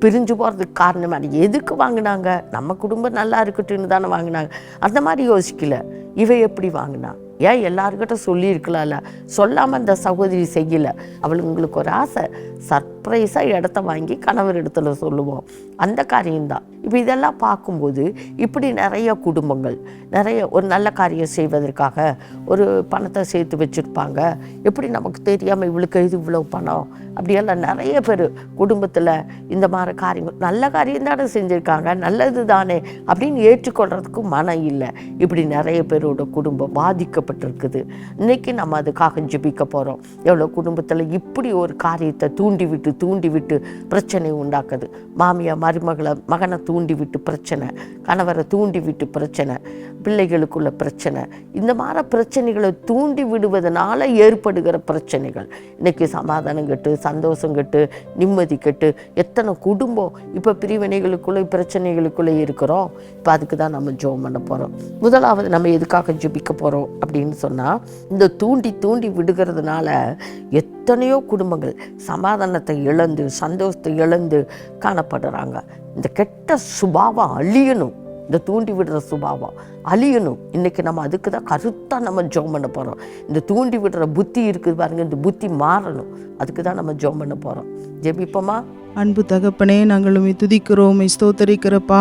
பிரிஞ்சு போகிறதுக்கு காரணம் அது எதுக்கு வாங்கினாங்க, நம்ம குடும்பம் நல்லா இருக்கட்டும்னு தானே வாங்கினாங்க. அந்த மாதிரி யோசிக்கல. இவ எப்படி வாங்கினா, ஏன் எல்லாருக்கிட்ட சொல்லியிருக்கலாம்ல, சொல்லாமல் அந்த சகோதரி செய்யலை. அவளுங்களுக்கு ஒரு ஆசை, சர்ப்ரைஸாக இடத்த வாங்கி கணவர் இடத்துல சொல்லுவோம், அந்த காரியம்தான். இப்போ இதெல்லாம் பார்க்கும்போது இப்படி நிறைய குடும்பங்கள் நிறைய ஒரு நல்ல காரியம் செய்வதற்காக ஒரு பணத்தை சேர்த்து வச்சுருப்பாங்க. எப்படி நமக்கு தெரியாமல் இவளுக்கு இது இவ்வளோ பணம் அப்படியெல்லாம் நிறைய பேர் குடும்பத்தில் இந்த மாதிரி காரியங்கள், நல்ல காரியம் தானே செஞ்சுருக்காங்க, நல்லது தானே அப்படின்னு ஏற்றுக்கொள்கிறதுக்கு மனம் இல்லை. இப்படி நிறைய பேரோட குடும்பம் பாதிக்கப்பட்டிருக்குது. இன்றைக்கி நம்ம அதுக்காக ஜெபிக்க போகிறோம். எவ்வளோ குடும்பத்தில் இப்படி ஒரு காரியத்தை தூண்டி விட்டு பிரச்சனை உண்டாக்குது. மாமியார் மகனை தூண்டி விட்டு பிரச்சனை, கணவரை தூண்டி விட்டு பிரச்சனை, பிள்ளைகளுக்குள்ள பிரச்சனை, இந்த மாதிரி பிரச்சனைகளை தூண்டி விடுவதனால ஏற்படுகிற பிரச்சனைகள். இன்றைக்கி சமாதானம் கெட்டு, சந்தோஷம் கெட்டு, நிம்மதி கெட்டு, எத்தனை குடும்பம் இப்போ பிரிவினைகளுக்குள்ளே பிரச்சனைகளுக்குள்ளே இருக்கிறோம். இப்போ அதுக்கு தான் நம்ம ஜெபம் பண்ண போகிறோம். முதலாவது நம்ம எதுக்காக ஜெபிக்க போகிறோம் அப்படின்னு சொன்னால், இந்த தூண்டி விடுகிறதுனால எத்தனையோ குடும்பங்கள் சமாதானத்தை இழந்து, சந்தோஷத்தை இழந்து காணப்படுறாங்க. இந்த கெட்ட சுபாவம் அழியணும், இந்த தூண்டி விடுற சுபாவம் அழியணும். இன்றைக்கி நம்ம அதுக்கு தான் கருத்தாக நம்ம ஜெபம் பண்ண போகிறோம். இந்த தூண்டி விடுற புத்தி இருக்குது பாருங்கள், இந்த புத்தி மாறணும். அதுக்கு தான் நம்ம ஜெபம் பண்ண போகிறோம். ஜெபிப்போமா? அன்பு தகப்பனே, நாங்கள் உம்மை துதிக்கிறோம், ஸ்தோத்தரிக்கிறப்பா.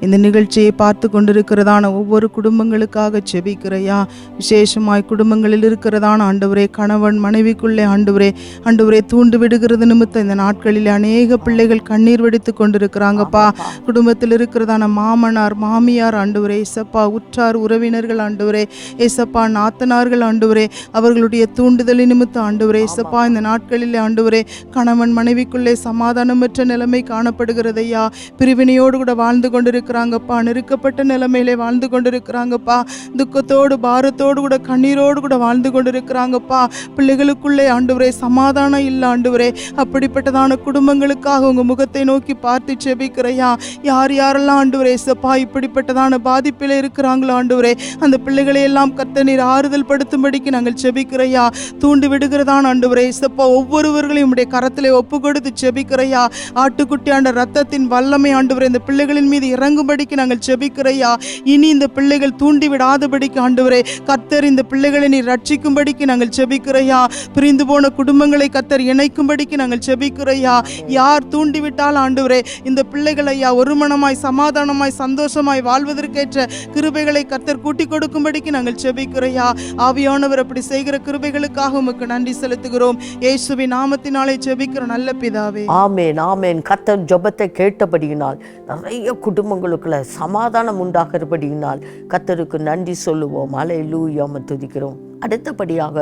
இந்த நிகழ்ச்சியை பார்த்து கொண்டிருக்கிறதான ஒவ்வொரு குடும்பங்களுக்காக ஜெபிக்கிறையா. விசேஷமாய் குடும்பங்களில் இருக்கிறதான ஆண்டவரே, கணவன் மனைவிக்குள்ளே ஆண்டவரே தூண்டு விடுகிறது நிமித்தம் இந்த நாட்களில் அநேக பிள்ளைகள் கண்ணீர் வெடித்து கொண்டிருக்கிறாங்கப்பா. குடும்பத்தில் இருக்கிறதான மாமனார் மாமியார் ஆண்டவரே, ஏசப்பா உற்றார் உறவினர்கள் ஆண்டவரே, ஏசப்பா நாத்தனார்கள் ஆண்டவரே, அவர்களுடைய தூண்டுதலின் நிமித்தம் ஆண்டவரே, ஏசப்பா இந்த நாட்களில் ஆண்டவரே கணவன் மனைவிக்குள்ளே சமாதானம் நிலைமை காணப்படுகிறதையா. பிரிவினையோடு கூட வாழ்ந்து கொண்டிருக்கிறாங்கப்பா, நெருக்கப்பட்ட நிலைமையிலே வாழ்ந்து கொண்டிருக்கிறாங்கப்பா, துக்கத்தோடு பாரத்தோடு கூட கண்ணீரோடு கூட வாழ்ந்து கொண்டிருக்கிறாங்கப்பா. பிள்ளைகளுக்குள்ளே ஆண்டவரே சமாதானம் இல்லை ஆண்டவரே. அப்படிப்பட்டதான குடும்பங்களுக்காக உங்க முகத்தை நோக்கி பார்த்து செபிக்கிறையா. யாரெல்லாம் ஆண்டவரே சப்பா இப்படிப்பட்டதான பாதிப்பில் இருக்கிறாங்களோ ஆண்டவரே, அந்த பிள்ளைகளை எல்லாம் கர்த்தர் நீர் ஆறுதல் படுத்தும்படிக்கு நாங்கள் செபிக்கிறையா. தூண்டு விடுகிறதான ஆண்டவரே சப்பா ஒவ்வொருவர்களையும் உடைய கரத்திலே ஒப்பு கொடுத்து செபிக்கிறையா. ஆட்டுக்குட்டியாண்ட ரத்தத்தின் வல்லமை ஆண்டவரே இந்த பிள்ளைகளின் மீது இறங்கும்படிக்கு நாங்கள் ஜெபிக்கிறையா. இனி இந்த பிள்ளைகள் தூண்டி விடாதபடிக்கு ஆண்டவரே கர்த்தர் இந்த பிள்ளைகளை நீ ரட்சிக்கும்படிக்கு நாங்கள் ஜெபிக்கிறையா. பிரிந்து போன குடும்பங்களை கர்த்தர் இணைக்கும்படிக்கு நாங்கள் ஜெபிக்கிறையா. யார் தூண்டிவிட்டால் ஆண்டவரே இந்த பிள்ளைகள் ஐயா ஒரு மனமாய் சமாதானமாய் சந்தோஷமாய் வாழ்வதற்கேற்ற கிருபைகளை கர்த்தர் கூட்டி கொடுக்கும்படிக்கு நாங்கள் ஜெபிக்கிறையா. ஆவியானவர் அப்படி செய்கிற கிருபைகளுக்காக உமக்கு நன்றி செலுத்துகிறோம். இயேசுவின் நாமத்தினாலே ஜெபிக்கிற நல்ல பிதாவே. ஆமேன் ஆமேன். கர்த்தர் ஜெபத்தை கேட்டபடியினால் நிறைய குடும்பங்களுக்குள்ள சமாதானம் உண்டாகிறபடியினால் கர்த்தருக்கு நன்றி சொல்லுவோம். அல்லேலூயா துதிக்கிறோம். அடுத்தபடியாக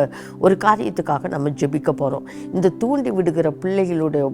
ஒரு காரியத்துக்காக நம்ம ஜெபிக்க போகிறோம். இந்த தூண்டி விடுகிற பிள்ளைகளுடைய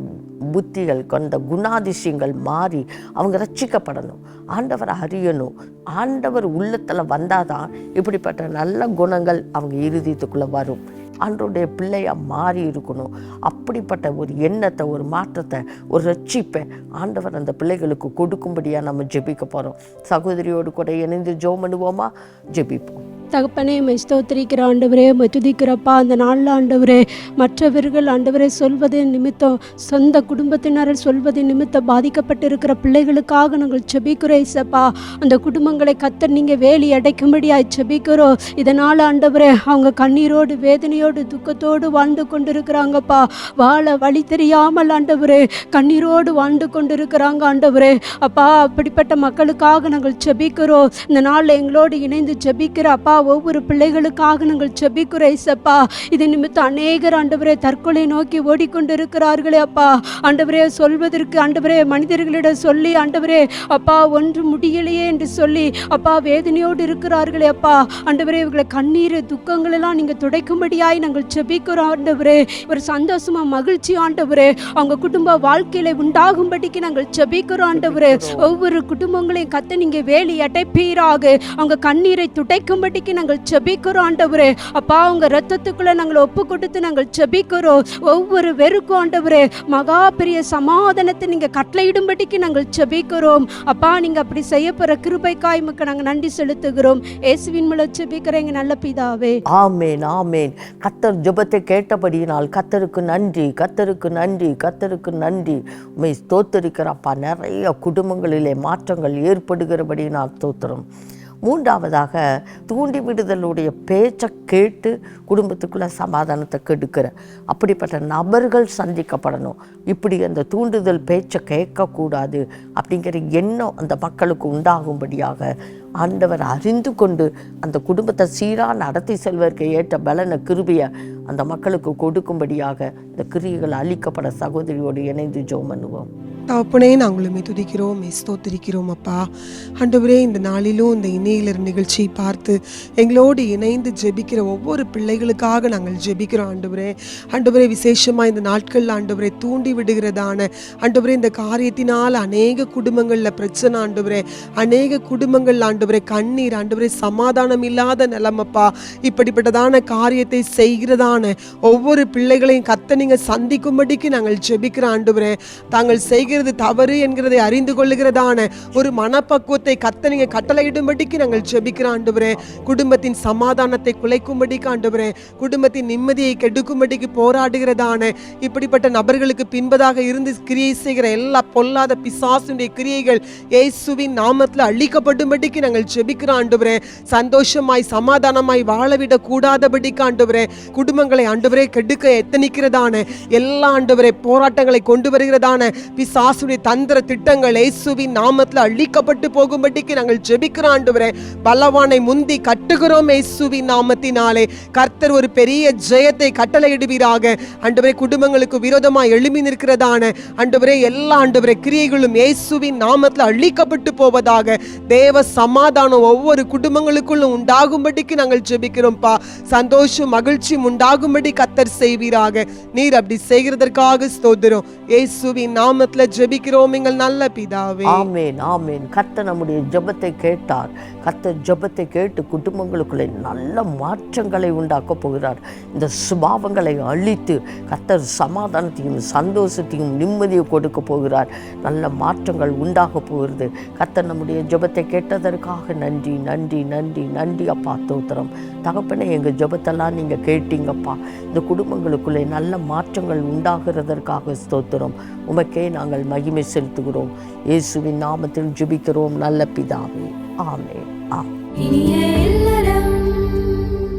புத்திகள் கொண்ட குணாதிசயங்கள் மாறி அவங்க ரட்சிக்கப்படணும், ஆண்டவர் அறியணும். ஆண்டவர் உள்ளத்தில் வந்தாதான் இப்படிப்பட்ட நல்ல குணங்கள் அவங்க இருதயத்துக்குள்ளே வரும். ஆண்டவருடைய பிள்ளையா மாறி இருக்கணும். அப்படிப்பட்ட ஒரு எண்ணத்தை, ஒரு மாற்றத்தை, ஒரு ரட்சிப்பை ஆண்டவர் அந்த பிள்ளைகளுக்கு கொடுக்கும்படியாக நம்ம ஜெபிக்க போகிறோம். சகோதரியோடு கூட இணைந்து ஜெபம் பண்ணுவோமா? ஜெபிப்போம். தகப்பனே ஸ்தோத்திரிக்கிற ஆண்டவரே, துதிக்கிறப்பா. அந்த நாளில் ஆண்டவரே மற்றவர்கள் ஆண்டவரே சொல்வதின் நிமித்தம், சொந்த குடும்பத்தினர் சொல்வதின் நிமித்தம் பாதிக்கப்பட்டிருக்கிற பிள்ளைகளுக்காக நாங்கள் செபிக்கிறோம் இசப்பா. அந்த குடும்பங்களை கர்த்தர் நீங்கள் வேலி அடைக்கும்படியாய் செபிக்கிறோம். இதனால் ஆண்டவரே அவங்க கண்ணீரோடு வேதனையோடு துக்கத்தோடு வாழ்ந்து கொண்டிருக்கிறாங்கப்பா. வாழ வழி தெரியாமல் ஆண்டவரே கண்ணீரோடு வாழ்ந்து கொண்டிருக்கிறாங்க ஆண்டவரே. அப்பா, அப்படிப்பட்ட மக்களுக்காக நாங்கள் செபிக்கிறோம். இந்த நாளில் எங்களோடு இணைந்து ஜெபிக்கிற அப்பா ஒவ்வொரு பிள்ளைகளுக்காக நாங்கள் ஜெபிக்கிறோம் இசப்பா. இது நிமித்தம் அநேகர் ஆண்டவரே தற்கொலை நோக்கி ஓடிக்கொண்டிருக்கிறார்களே அப்பா. ஆண்டவரே சொல்வதற்கு ஆண்டவரே மனிதர்களிடம் சொல்லி ஆண்டவரே அப்பா ஒன்று முடியலையே என்று சொல்லி அப்பா வேதனையோடு இருக்கிறார்களே அப்பா. ஆண்டவரே இவர்களை கண்ணீர் துக்கங்களெல்லாம் நீங்கள் துடைக்கும்படியாய் நாங்கள் ஜெபிக்கிறோம் ஆண்டவரே. ஒரு சந்தோஷமா மகிழ்ச்சி ஆண்டவரே அவங்க குடும்ப வாழ்க்கையில உண்டாகும்படிக்கு நாங்கள் ஜெபிக்கிறோம் ஆண்டவரே. ஒவ்வொரு குடும்பங்களையும் கத்த நீங்க வேலி அடைப்பீராக. அவங்க கண்ணீரை துடைக்கும்படிக்கு நாங்கள் ஜெபிக்கிறோம் ஆண்டவரே. அப்பா உங்க ரத்தத்துக்குள்ள நாங்கள் ஒப்பு கொடுத்து நாங்கள் ஜெபிக்கிறோம். ஒவ்வொரு வெறுக்கும் ஆண்டவரே மகா பெரிய சமாதானத்தை நீங்க கட்டளையிடும்படிக்கு நாங்கள் ஜெபிக்கிறோம். அப்பா நீங்க அப்படி செய்ய போற கிருபைக்காய் உமக்கு நாங்கள் நன்றி செலுத்துகிறோம். இயேசுவின் மூலம் ஜெபிக்கிறேங்க நல்ல பிதாவே. ஆமேன் ஆமேன். கர்த்தர் ஜெபத்தை கேட்டபடியினால் கர்த்தருக்கு நன்றி, கர்த்தருக்கு நன்றி, கர்த்தருக்கு நன்றி. உம்மை ஸ்தோத்திரிக்கிறப்பா. நிறைய குடும்பங்களிலே மாற்றங்கள் ஏற்படுகிறபடியினால் ஸ்தோத்திரம். மூன்றாவதாக தூண்டி விடுதலுடைய பேச்சை கேட்டு குடும்பத்துக்குள்ளே சமாதானத்தை கெடுக்கிற அப்படிப்பட்ட நபர்கள் சந்திக்கப்படணும். இப்படி அந்த தூண்டுதல் பேச்சை கேட்கக்கூடாது அப்படிங்கிற எண்ணம் அந்த மக்களுக்கு உண்டாகும்படியாக ஆண்டவர் அறிந்து கொண்டு அந்த குடும்பத்தை சீராக நடத்தி செல்வதற்கு ஏற்ற பலன கிருபையை அந்த மக்களுக்கு கொடுக்கும்படியாக இந்த கிரியைகள் அளிக்கப்பட சகோதரியோடு இணைந்து ஜெபம் பண்ணுவோம். தகப்பனே நாங்களுமே துதிக்கிறோம், ஸ்தோத்திரிக்கிறோம் அப்பா. ஆண்டவரே இந்த நாளிலும் இந்த இணையிலர் நிகழ்ச்சியை பார்த்து எங்களோடு இணைந்து ஜெபிக்கிற ஒவ்வொரு பிள்ளைகளுக்காக நாங்கள் ஜெபிக்கிறோம் ஆண்டவரே. ஆண்டவரே விசேஷமாக இந்த நாட்களில் ஆண்டவரே தூண்டி விடுகிறதான ஆண்டவரே இந்த காரியத்தினால் அநேக குடும்பங்களில் பிரச்சனை ஆண்டவரே, அநேக குடும்பங்கள் ஆண்டவரே கண்ணீர் ஆண்டவரே சமாதானம் இல்லாத நிலமப்பா. இப்படிப்பட்டதான காரியத்தை செய்கிறதான ஒவ்வொரு பிள்ளைகளையும் கத்த நீங்கள் சந்திக்கும்படிக்கு நாங்கள் ஜெபிக்கிறோம் ஆண்டவரே. தாங்கள் செய்கிற தவறு என்கிறதை அறிந்து கொள்ளுகிறதான ஒரு மனப்பக்குவத்தை கத்த நீங்க கட்டளையிடும்படிக்கு நாங்கள் ஜெபிக்கிறோம் ஆண்டவரே. குடும்பத்தின் சமாதானத்தை குலைக்கும்படிக்கு ஆண்டவரே, குடும்பத்தின் நிம்மதியை கெடுக்கும்படிக்கு போராடுகிறதான இப்படிப்பட்ட நபர்களுக்கு பின்பதாக இருந்து கிரியை செய்கிற எல்லா பொல்லாத பிசாசுடைய கிரியைகள் இயேசுவின் நாமத்தில் அழிக்கப்படும்படிக்கு நாங்கள் ஜெபிக்கிறோம் ஆண்டவரே. சந்தோஷமாய் சமாதானமாய் வாழவிட கூடாதபடிக்கு ஆண்டவரே குடும்பங்களை ஆண்டவரே கெடுக்க எத்தனிக்கிறதான எல்லா ஆண்டவரே போராட்டங்களை கொண்டு வருகிறதான பிசாசுடைய தந்திர திட்டங்கள் இயேசுவின் நாமத்தில் அழிக்கப்பட்டு போகும்படிக்கு நாங்கள் ஜெபிக்கிறோம் ஆண்டவரே. பலவானை முந்தி கட்டுகிறோம் இயேசுவின் நாமத்தினாலே. கர்த்தர் ஒரு பெரிய ஜெயத்தை கட்டளையிடுவீராக ஆண்டவரே. குடும்பங்களுக்கு விரோதமாக எழும்பி நிற்கிறதான ஆண்டவரே எல்லா ஆண்டவரே கிரியைகளும் இயேசுவின் நாமத்தில் அழிக்கப்பட்டு போவதாக. தேவ சமாதானம் ஒவ்வொரு குடும்பங்களுக்குள்ளும் உண்டாகும்படிக்கு நாங்கள் ஜெபிக்கிறோம்ப்பா. சந்தோஷம் மகிழ்ச்சியும் உண்டாகும்படி கர்த்தர் செய்வீராக. நீர் அப்படி செய்கிறதற்காக ஸ்தோத்திரம். இயேசுவின் நாமத்தில் ஜெபிக்கிறோம் எங்கள் நல்ல பிதாவே. ஆமென் ஆமென். கர்த்தர் நம்முடைய ஜெபத்தை கேட்டார். கர்த்தர் ஜெபத்தை கேட்டு குடும்பங்களுக்குள்ளே நல்ல மாற்றங்களை உண்டாக்க போகிறார். இந்த சுபாவங்களை அழித்து கர்த்தர் சமாதானத்தையும் சந்தோஷத்தையும் நிம்மதியை கொடுக்க போகிறார். நல்ல மாற்றங்கள் உண்டாக போகிறது. கர்த்தர் நம்முடைய ஜெபத்தை கேட்டதற்கு அதற்காக நன்றி நன்றி நன்றி நன்றி அப்பா. ஸ்தோத்திரம் தகப்பனே, எங்கள் ஜெபத்தெல்லாம் நீங்கள் கேட்டீங்கப்பா. இந்த குடும்பங்களுக்குள்ளே நல்ல மாற்றங்கள் உண்டாகிறதற்காக ஸ்தோத்திரம். உமக்கே நாங்கள் மகிமை செலுத்துகிறோம். இயேசுவின் நாமத்தில் ஜெபிக்கிறோம் நல்ல பிதாவே. ஆமென். இனிய இல்லறம்.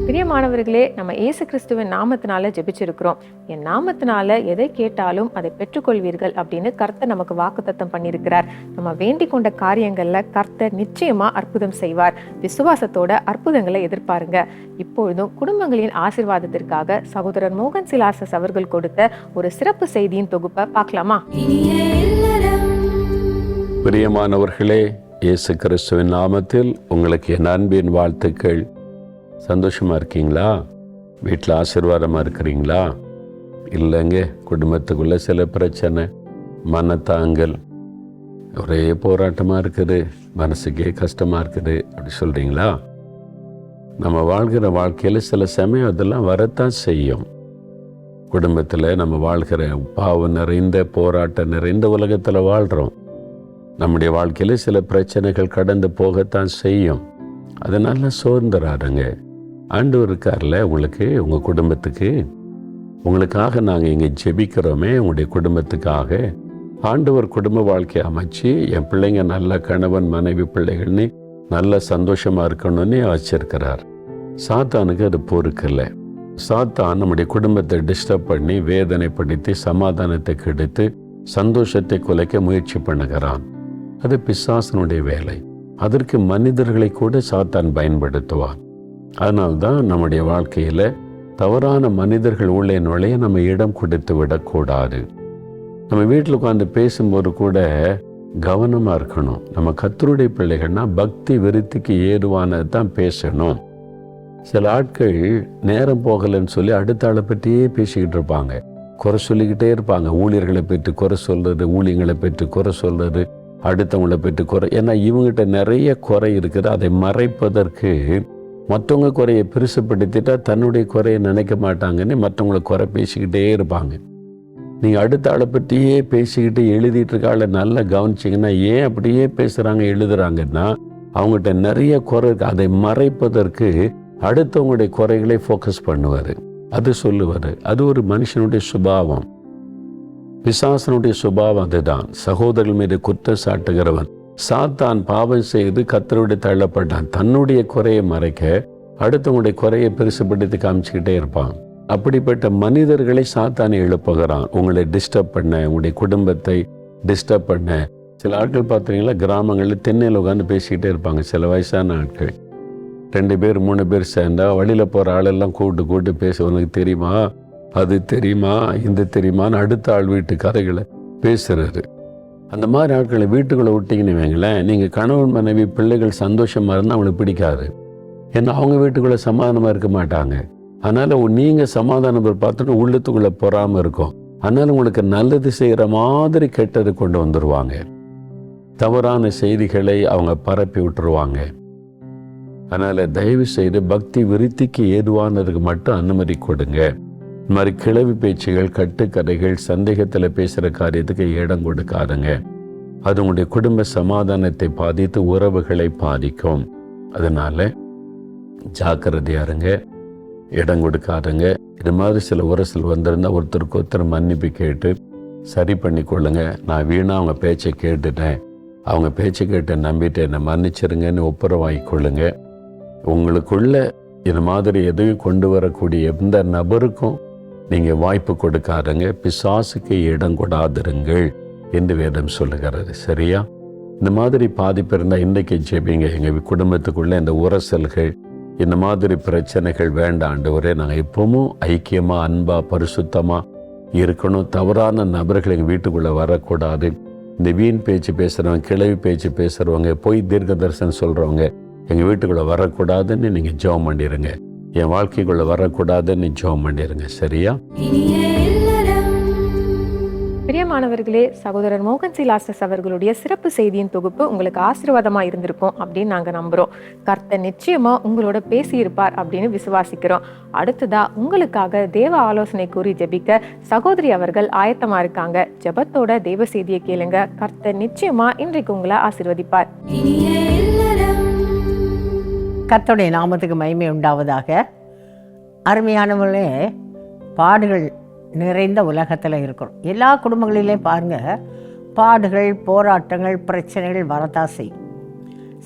பிரியமானவர்களே, நம்ம இயேசு கிறிஸ்துவின் நாமத்தினால ஜெபிச்சிருக்கிறோம். என் நாமத்தினால எதை கேட்டாலும் அதை பெற்றுக்கொள்வீர்கள் அப்படின்னு கர்த்தர் நமக்கு வாக்குத்தத்தம் பண்ணியிருக்கிறார். நம்ம வேண்டிக் கொண்ட காரியங்கள்ல கர்த்தர் நிச்சயமா அற்புதம் செய்வார். விசுவாசத்தோட அற்புதங்களை எதிர்பாருங்க. இப்பொழுதும் குடும்பங்களின் ஆசீர்வாதத்திற்காக சகோதரர் மோகன் சிலாசஸ் அவர்கள் கொடுத்த ஒரு சிறப்பு செய்தியின் தொகுப்பை பார்க்கலாமா? இனிய இல்லறம். பிரியமானவர்களே, இயேசு கிறிஸ்துவின் நாமத்தில் உங்களுக்கு என் அன்பின் வாழ்த்துக்கள். சந்தோஷமா இருக்கீங்களா? வீட்டில் ஆசீர்வாதமாக இருக்கிறீங்களா? இல்லைங்க, குடும்பத்துக்குள்ள சில பிரச்சனை, மனத்தாங்கல், ஒரே போராட்டமாக இருக்குது, மனசுக்கே கஷ்டமாக இருக்குது அப்படி சொல்கிறீங்களா? நம்ம வாழ்கிற வாழ்க்கையில் சில சமயம் அதெல்லாம் வரத்தான் செய்யும். குடும்பத்தில் நம்ம வாழ்கிற பாவம் நிறைந்த போராட்டம் நிறைந்த உலகத்தில் வாழ்கிறோம். நம்முடைய வாழ்க்கையில் சில பிரச்சனைகள் கடந்து போகத்தான் செய்யும். அதனால சோர்ந்துறாருங்க. ஆண்டவர் இருக்கார்ல உங்களுக்கு, உங்கள் குடும்பத்துக்கு. உங்களுக்காக நாங்கள் இங்கே ஜெபிக்கிறோமே, உங்களுடைய குடும்பத்துக்காக. ஆண்டவர் குடும்ப வாழ்க்கையை அமைச்சு என் பிள்ளைங்க நல்ல கணவன் மனைவி பிள்ளைகள்னு நல்ல சந்தோஷமாக இருக்கணும்னு வச்சிருக்கிறார். சாத்தானுக்கு அது பொறுக்கலை. சாத்தான் நம்முடைய குடும்பத்தை டிஸ்டர்ப் பண்ணி வேதனைப்படுத்தி சமாதானத்தை கெடுத்து சந்தோஷத்தை குலைக்க முயற்சி பண்ணுகிறான். அது பிசாசனுடைய வேலை. அதற்கு மனிதர்களை கூட சாத்தான் பயன்படுத்துவான். அதனால்தான் நம்முடைய வாழ்க்கையில் தவறான மனிதர்கள் உள்ளே நுழைய நம்ம இடம் கொடுத்து விடக்கூடாது. நம்ம வீட்டில் உட்காந்து பேசும்போது கூட கவனமாக இருக்கணும். நம்ம கர்த்தருடைய பிள்ளைகள்னா பக்தி விருத்திக்கு ஏதுவானது தான் பேசணும். சில ஆட்கள் நேரம் போகலைன்னு சொல்லி அடுத்த ஆளை பற்றியே பேசிக்கிட்டு இருப்பாங்க, குறை சொல்லிக்கிட்டே இருப்பாங்க. ஊழியர்களை பற்றி குறை சொல்கிறது, ஊழியங்களை பற்றி குறை சொல்கிறது, அடுத்தவங்களை பற்றி குறை. ஏன்னா இவங்ககிட்ட நிறைய குறை இருக்குது. அதை மறைப்பதற்கு மற்றவங்க குறையை பெருசுப்படுத்திட்டா தன்னுடைய குறையை நினைக்க மாட்டாங்கன்னு மற்றவங்களை குறை பேசிக்கிட்டே இருப்பாங்க. நீங்கள் அடுத்த ஆளை பற்றியே பேசிக்கிட்டு எழுதிட்டு இருக்க ஆளை நல்லா கவனிச்சிங்கன்னா ஏன் அப்படியே பேசுகிறாங்க எழுதுறாங்கன்னா அவங்ககிட்ட நிறைய குறை இருக்குது. அதை மறைப்பதற்கு அடுத்தவங்களுடைய குறைகளை ஃபோக்கஸ் பண்ணுவார், அது சொல்லுவார். அது ஒரு மனுஷனுடைய சுபாவம். பிசாசனுடைய சுபாவம் அதுதான். சகோதரர்கள் மீது குற்றம் சாட்டுகிறவன். சாத்தான் பாவம் செய்து கர்த்தருடைய தள்ளப்பட்டான். தன்னுடைய குறையை மறைக்க அடுத்தவங்களுடைய குறையை பெருசுப்படுத்தி காமிச்சுக்கிட்டே இருப்பான். அப்படிப்பட்ட மனிதர்களை சாத்தானை எழுப்புகிறான், உங்களை டிஸ்டர்ப் பண்ண, உங்களுடைய குடும்பத்தை டிஸ்டர்ப் பண்ண. சில ஆட்கள் பார்த்தீங்களா, கிராமங்களில் தென்னையில் உட்காந்து பேசிக்கிட்டே இருப்பாங்க. சில வயசான ஆட்கள் 2 பேர் 3 பேர் சேர்ந்தா வழியில் போகிற ஆளெல்லாம் கூப்பிட்டு பேச, உனக்கு தெரியுமா, அது தெரியுமா, இந்த தெரியுமான்னு அடுத்த ஆள் வீட்டு கதைகளை பேசுறாரு. அந்த மாதிரி ஆட்களை வீட்டுக்குள்ளே விட்டிங்கன்னு வைங்களேன், நீங்கள் கணவன் மனைவி பிள்ளைகள் சந்தோஷமாக இருந்தால் அவங்களுக்கு பிடிக்காது. ஏன்னா அவங்க வீட்டுக்குள்ளே சமாதானமாக இருக்க மாட்டாங்க. அதனால் நீங்கள் சமாதானம் பார்த்துட்டு உள்ளத்துக்குள்ளே பொறாமல் இருக்கும். அதனால் உங்களுக்கு நல்லது செய்கிற மாதிரி கெட்டது கொண்டு வந்துடுவாங்க. தவறான செய்திகளை அவங்க பரப்பி விட்டுருவாங்க. அதனால் தயவு செய்து பக்தி விருத்திக்கு ஏதுவானதுக்கு மட்டும் அனுமதி கொடுங்க. இந்த மாதிரி கிளவி பேச்சுகள், கட்டுக்கதைகள், சந்தேகத்தில் பேசுகிற காரியத்துக்கு இடம் கொடுக்காதுங்க. அது உங்களுடைய குடும்ப சமாதானத்தை பாதித்து உறவுகளை பாதிக்கும். அதனால் ஜாக்கிரதையா இருங்க, இடம் கொடுக்காதுங்க. இது மாதிரி சில உரசல் வந்திருந்தால் ஒருத்தருக்கு ஒருத்தர் மன்னிப்பு கேட்டு சரி பண்ணி கொள்ளுங்க. நான் வீணாக அவங்க பேச்சை கேட்டுட்டேன், அவங்க பேச்சை கேட்டு நம்பிட்டு என்னை மன்னிச்சிருங்கன்னு ஒப்புரவாகி கொள்ளுங்க. உங்களுக்குள்ள இது மாதிரி எதையும் கொண்டு வரக்கூடிய எந்த நபருக்கும் நீங்கள் வாய்ப்பு கொடுக்காதுங்க. பிசாசுக்கு இடம் கொடாதிருங்கள் என்று வேதம் சொல்லுகிறது. சரியா? இந்த மாதிரி பாதிப்பு இருந்தால் இன்றைக்கு ஜெபிங்க. எங்கள் குடும்பத்துக்குள்ளே இந்த உரசல்கள், இந்த மாதிரி பிரச்சனைகள் வேண்டாம் ஆண்டவரே. நாங்கள் எப்பவும் ஐக்கியமாக, அன்பாக, பரிசுத்தமாக இருக்கணும். தவறான நபர்கள் எங்கள் வீட்டுக்குள்ளே வரக்கூடாது. இந்த வீண் பேச்சு பேசுகிறவங்க, கிளவி பேச்சு பேசுகிறவங்க, பொய் தீர்க்க தரிசனம் சொல்கிறவங்க எங்கள் வீட்டுக்குள்ளே வரக்கூடாதுன்னு நீங்கள் ஜெபம் பண்ணிடுங்க. என் வாழ்க்கைக்குள்ளே வரக்கூடாதுன்னு ஜெபம் பண்ணிடுங்க. சரியா? பிரியமானவர்களே, சகோதரர் மோகன் சிலாசஸ் அவர்களுடைய சிறப்பு செய்தியின் தொகுப்பு உங்களுக்கு ஆசீர்வாதமா இருந்திருக்கும் அப்படின்னு நாங்க நம்புறோம். கர்த்தர் நிச்சயமா உங்களோட பேசியிருப்பார் அப்படின்னு விசுவாசிக்கிறோம். அடுத்ததா உங்களுக்காக தேவ ஆலோசனை கூறி ஜெபிக்க சகோதரி அவர்கள் ஆயத்தமா இருக்காங்க. ஜெபத்தோட தேவ செய்தியை கேளுங்க. கர்த்தர் நிச்சயமா இன்றைக்கு உங்களை ஆசீர்வதிப்பார். இனிய இல்லறம். கர்த்தருடைய நாமத்துக்கு மகிமை உண்டாவதாக. அருமையானவர்களே, பாடுகள் நிறைந்த உலகத்தில் இருக்கிறோம். எல்லா குடும்பங்களிலேயும் பாருங்கள், பாடுகள், போராட்டங்கள், பிரச்சனைகள் வரத்தான் செய்யும்.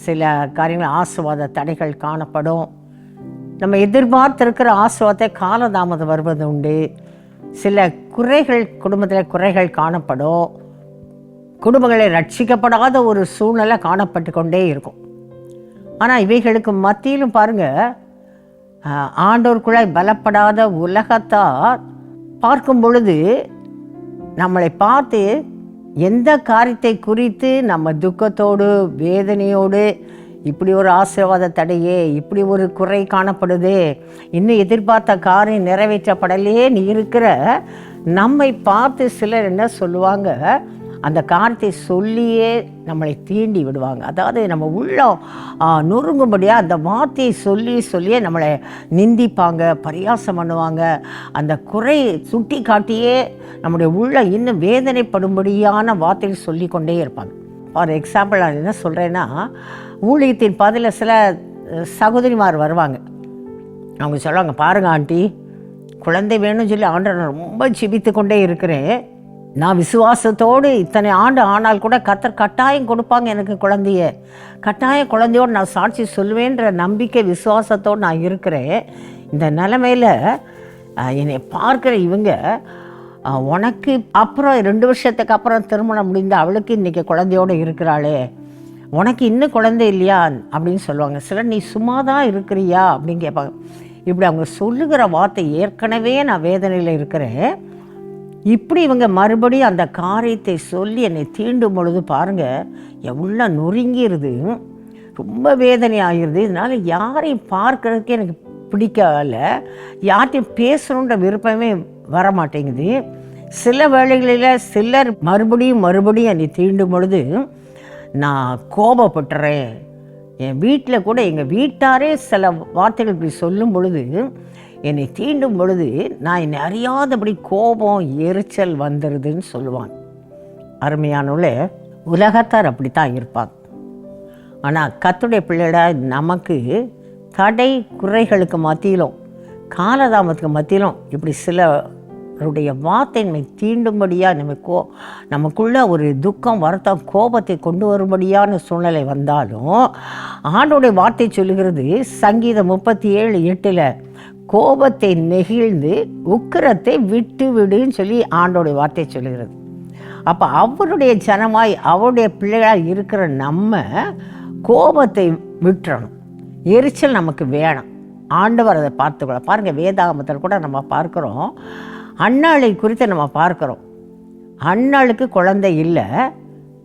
சில காரியங்கள் ஆசீர்வாத தடைகள் காணப்படும். நம்ம எதிர்பார்த்திருக்கிற ஆசீர்வாதத்தை காலதாமதம் வருவது உண்டு. சில குறைகள், குடும்பத்தில் குறைகள் காணப்படும். குடும்பங்களை ரட்சிக்கப்படாத ஒரு சூழ்நிலை காணப்பட்டு கொண்டே இருக்கும். ஆனால் இவைகளுக்கு மத்தியிலும் பாருங்கள், ஆண்டோருக்குள்ளாய் பலப்படாத உலகத்தார் பார்க்கும் பொழுது நம்மளை பார்த்து எந்த காரியத்தை குறித்து நம்ம துக்கத்தோடு வேதனையோடு இப்படி ஒரு ஆசீர்வாத தடையே, இப்படி ஒரு குறை காணப்படுதே, இன்னும் எதிர்பார்த்த காரியம் நிறைவேற்றப்படலையே நீ இருக்கிற நம்மை பார்த்து சிலர் என்ன சொல்லுவாங்க, அந்த காரியத்தை சொல்லியே நம்மளை தீண்டி விடுவாங்க. அதாவது நம்ம உள்ளம் நொறுங்கும்படியாக அந்த வார்த்தையை சொல்லியே நம்மளை நிந்திப்பாங்க, பரியாசம் பண்ணுவாங்க. அந்த குறை சுட்டி காட்டியே நம்முடைய உள்ளம் இன்னும் வேதனைப்படும்படியான வார்த்தைகள் சொல்லி கொண்டே இருப்பாங்க. ஃபார் எக்ஸாம்பிள் நான் என்ன சொல்கிறேன்னா, ஊழியத்தின் பதில் சில சகோதரிமார் வருவாங்க. அவங்க சொல்லுவாங்க, பாருங்க ஆண்டி, குழந்தை வேணும்னு சொல்லி ஆண்டவரை ரொம்ப ஜெபித்து கொண்டே இருக்கிறேன். நான் விசுவாசத்தோடு இத்தனை ஆண்டு ஆனால் கூட கர்த்தர் கட்டாயம் கொடுப்பாங்க எனக்கு குழந்தைய, கட்டாயம் குழந்தையோடு நான் சாட்சி சொல்லுவேன்ற நம்பிக்கை விசுவாசத்தோடு நான் இருக்கிறேன். இந்த நிலைமையில் என்னை பார்க்குற இவங்க, உனக்கு அப்புறம் 2 வருஷத்துக்கு அப்புறம் திருமணம் முடிந்த அவளுக்கு இன்றைக்கி குழந்தையோடு இருக்கிறாளே, உனக்கு இன்னும் குழந்தை இல்லையா அப்படின்னு சொல்லுவாங்க. சிலர் நீ சும்மா தான் இருக்கிறியா அப்படின்னு கேட்பாங்க. இப்படி அவங்க சொல்லுகிற வார்த்தை, ஏற்கனவே நான் வேதனையில் இருக்கிறேன், இப்படி இவங்க மறுபடியும் அந்த காரியத்தை சொல்லி என்னை தீண்டும் பொழுது பாருங்கள், என் உள்ள நொறுங்கிடுது, ரொம்ப வேதனை ஆகிடுது. இதனால் யாரையும் பார்க்கறதுக்கு எனக்கு பிடிக்கல, யார்கிட்டையும் பேசணுன்ற விருப்பமே வர மாட்டேங்குது. சில வேளைகளில் சிலர் மறுபடியும் என்னை தீண்டும் பொழுது நான் கோபப்பட்டுறேன். என் வீட்டில் கூட எங்கள் வீட்டாரே சில வார்த்தைகள் இப்படி சொல்லும் பொழுது, என்னை தீண்டும் பொழுது நான் என்னை அறியாதபடி கோபம், எரிச்சல் வந்துடுதுன்னு சொல்லுவாங்க. அருமையானவளே, உலகத்தார் அப்படித்தான் இருப்பாங்க. ஆனால் கர்த்தருடைய பிள்ளைட நமக்கு தடை குறைகளுக்கு மத்தியிலும் காலதாமத்துக்கு மத்தியிலும் இப்படி சிலருடைய வார்த்தை நம்மை தீண்டும்படியாக நமக்குள்ள ஒரு துக்கம், வருத்தம், கோபத்தை கொண்டு வரும்படியான சூழ்நிலை வந்தாலும் ஆண்டோடைய வார்த்தை சொல்லுகிறது, சங்கீதம் 37:8, கோபத்தை நெகிழ்ந்து உக்கிரத்தை விட்டு விடுன்னு சொல்லி ஆண்டோடைய வார்த்தை சொல்லுகிறது. அப்போ அவருடைய ஜனமாய் அவருடைய பிள்ளைகளாக இருக்கிற நம்ம கோபத்தை விட்டுறணும். எரிச்சல் நமக்கு வேணும். ஆண்டவர் அதை பார்த்துக்கலாம். பாருங்கள், வேதாகமத்தில் கூட நம்ம பார்க்குறோம், அன்னாளை குறித்து நம்ம பார்க்குறோம். அன்னாளுக்கு குழந்தை இல்லை.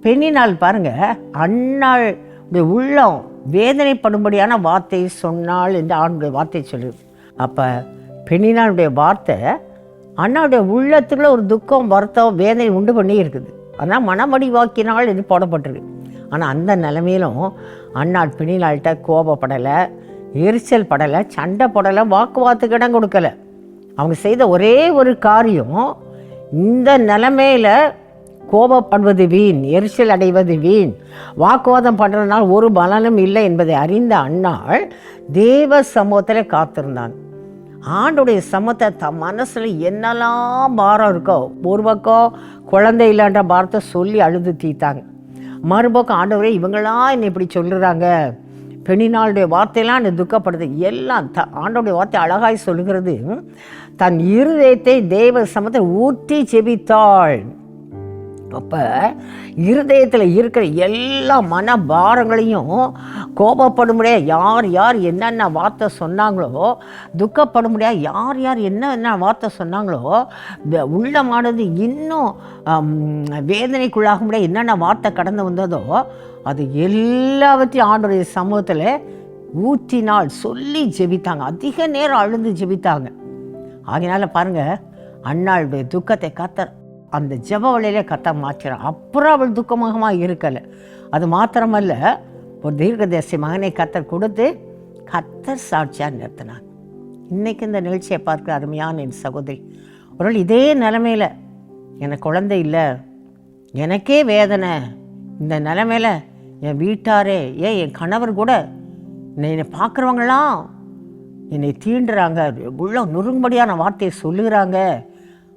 பெண்ணினால் பாருங்கள், அன்னாளுடைய உள்ளம் வேதனைப்படும்படியான வார்த்தை சொன்னாள் என்று ஆண்டுடைய வார்த்தை சொல்லுது. அப்போ பெண்ணினாளுடைய வார்த்தை அண்ணாவுடைய உள்ளத்துக்குள்ள ஒரு துக்கம், வருத்தம், வேதனை உண்டு பண்ணி இருக்குது. ஆனால் மனமடிவாக்கினாள் என்று போடப்பட்டிருக்கு. ஆனால் அந்த நிலைமையிலும் அண்ணாள் பெண்ணினாள்கிட்ட கோபப்படலை, எரிச்சல் படலை, சண்டை போடலை, வாக்குவாதத்துக்கு இடம் கொடுக்கலை. அவங்க செய்த ஒரே ஒரு காரியம், இந்த நிலைமையில் கோபப்படுவது வீண், எரிச்சல் அடைவது வீண், வாக்குவாதம் பண்ணுறதுனால ஒரு பலனும் இல்லை என்பதை அறிந்த அன்னாள் தேவ சமூகத்தில் காத்திருந்தாங்க. ஆண்டுடைய சமூகத்தை தம் மனசில் என்னெல்லாம் பாரம் இருக்கோ, ஒரு பக்கம் குழந்தை இல்லைன்ற பாரத்தை சொல்லி அழுது தீத்தாங்க. மறுபக்கம் ஆண்டவரே, இவங்களாம் என்னை இப்படி சொல்லுறாங்க, பெண்ணினாளுடைய வார்த்தையெல்லாம் என்னை துக்கப்படுது, எல்லாம் ஆண்டோடைய வார்த்தை அழகாய் சொல்லுகிறது. தன் இருதயத்தை தேவ சமூகத்தில் ஊற்றி ஜெபித்தாள். அப்போ இருதயத்தில் இருக்கிற எல்லா மன பாரங்களையும், கோபப்படும்படியாக யார் யார் என்னென்ன வார்த்தை சொன்னாங்களோ, துக்கப்படும்படியாக யார் யார் என்னென்ன வார்த்தை சொன்னாங்களோ, உள்ளமானது இன்னும் வேதனைக்குள்ளாகும்படியாக என்னென்ன வார்த்தை கடந்து வந்ததோ, அது எல்லாவற்றையும் ஆண்டவருடைய சமூகத்தில் ஊற்றினால் சொல்லி ஜெபித்தாங்க. அதிக நேரம் அழுந்து ஜெபித்தாங்க. ஆகையினால பாருங்கள், அன்னாளுடைய துக்கத்தை கர்த்தர் அந்த ஜெப வழியிலே கர்த்தர் மாற்றினார். அப்புறம் அவள் துக்கமாக இருக்கலை. அது மாத்திரமல்ல, ஒரு தீர்க்கதரிசி மகனை கர்த்தர் கொடுத்து கர்த்தர் சாட்சியாக நிறுத்தினார். இன்றைக்கி இந்த நிகழ்ச்சியை பார்க்குற அருமையான என் சகோதரி, ஒரு இதே நிலைமையில் எனக்கு குழந்தை இல்லை, எனக்கே வேதனை, இந்த நிலைமையில் என் வீட்டாரே, என் கணவர் கூட என்னை பார்க்குறவங்களாம் என்னை தீண்டுறாங்க, உள்ள நொறுங்கும்படியான வார்த்தையை சொல்லுகிறாங்க.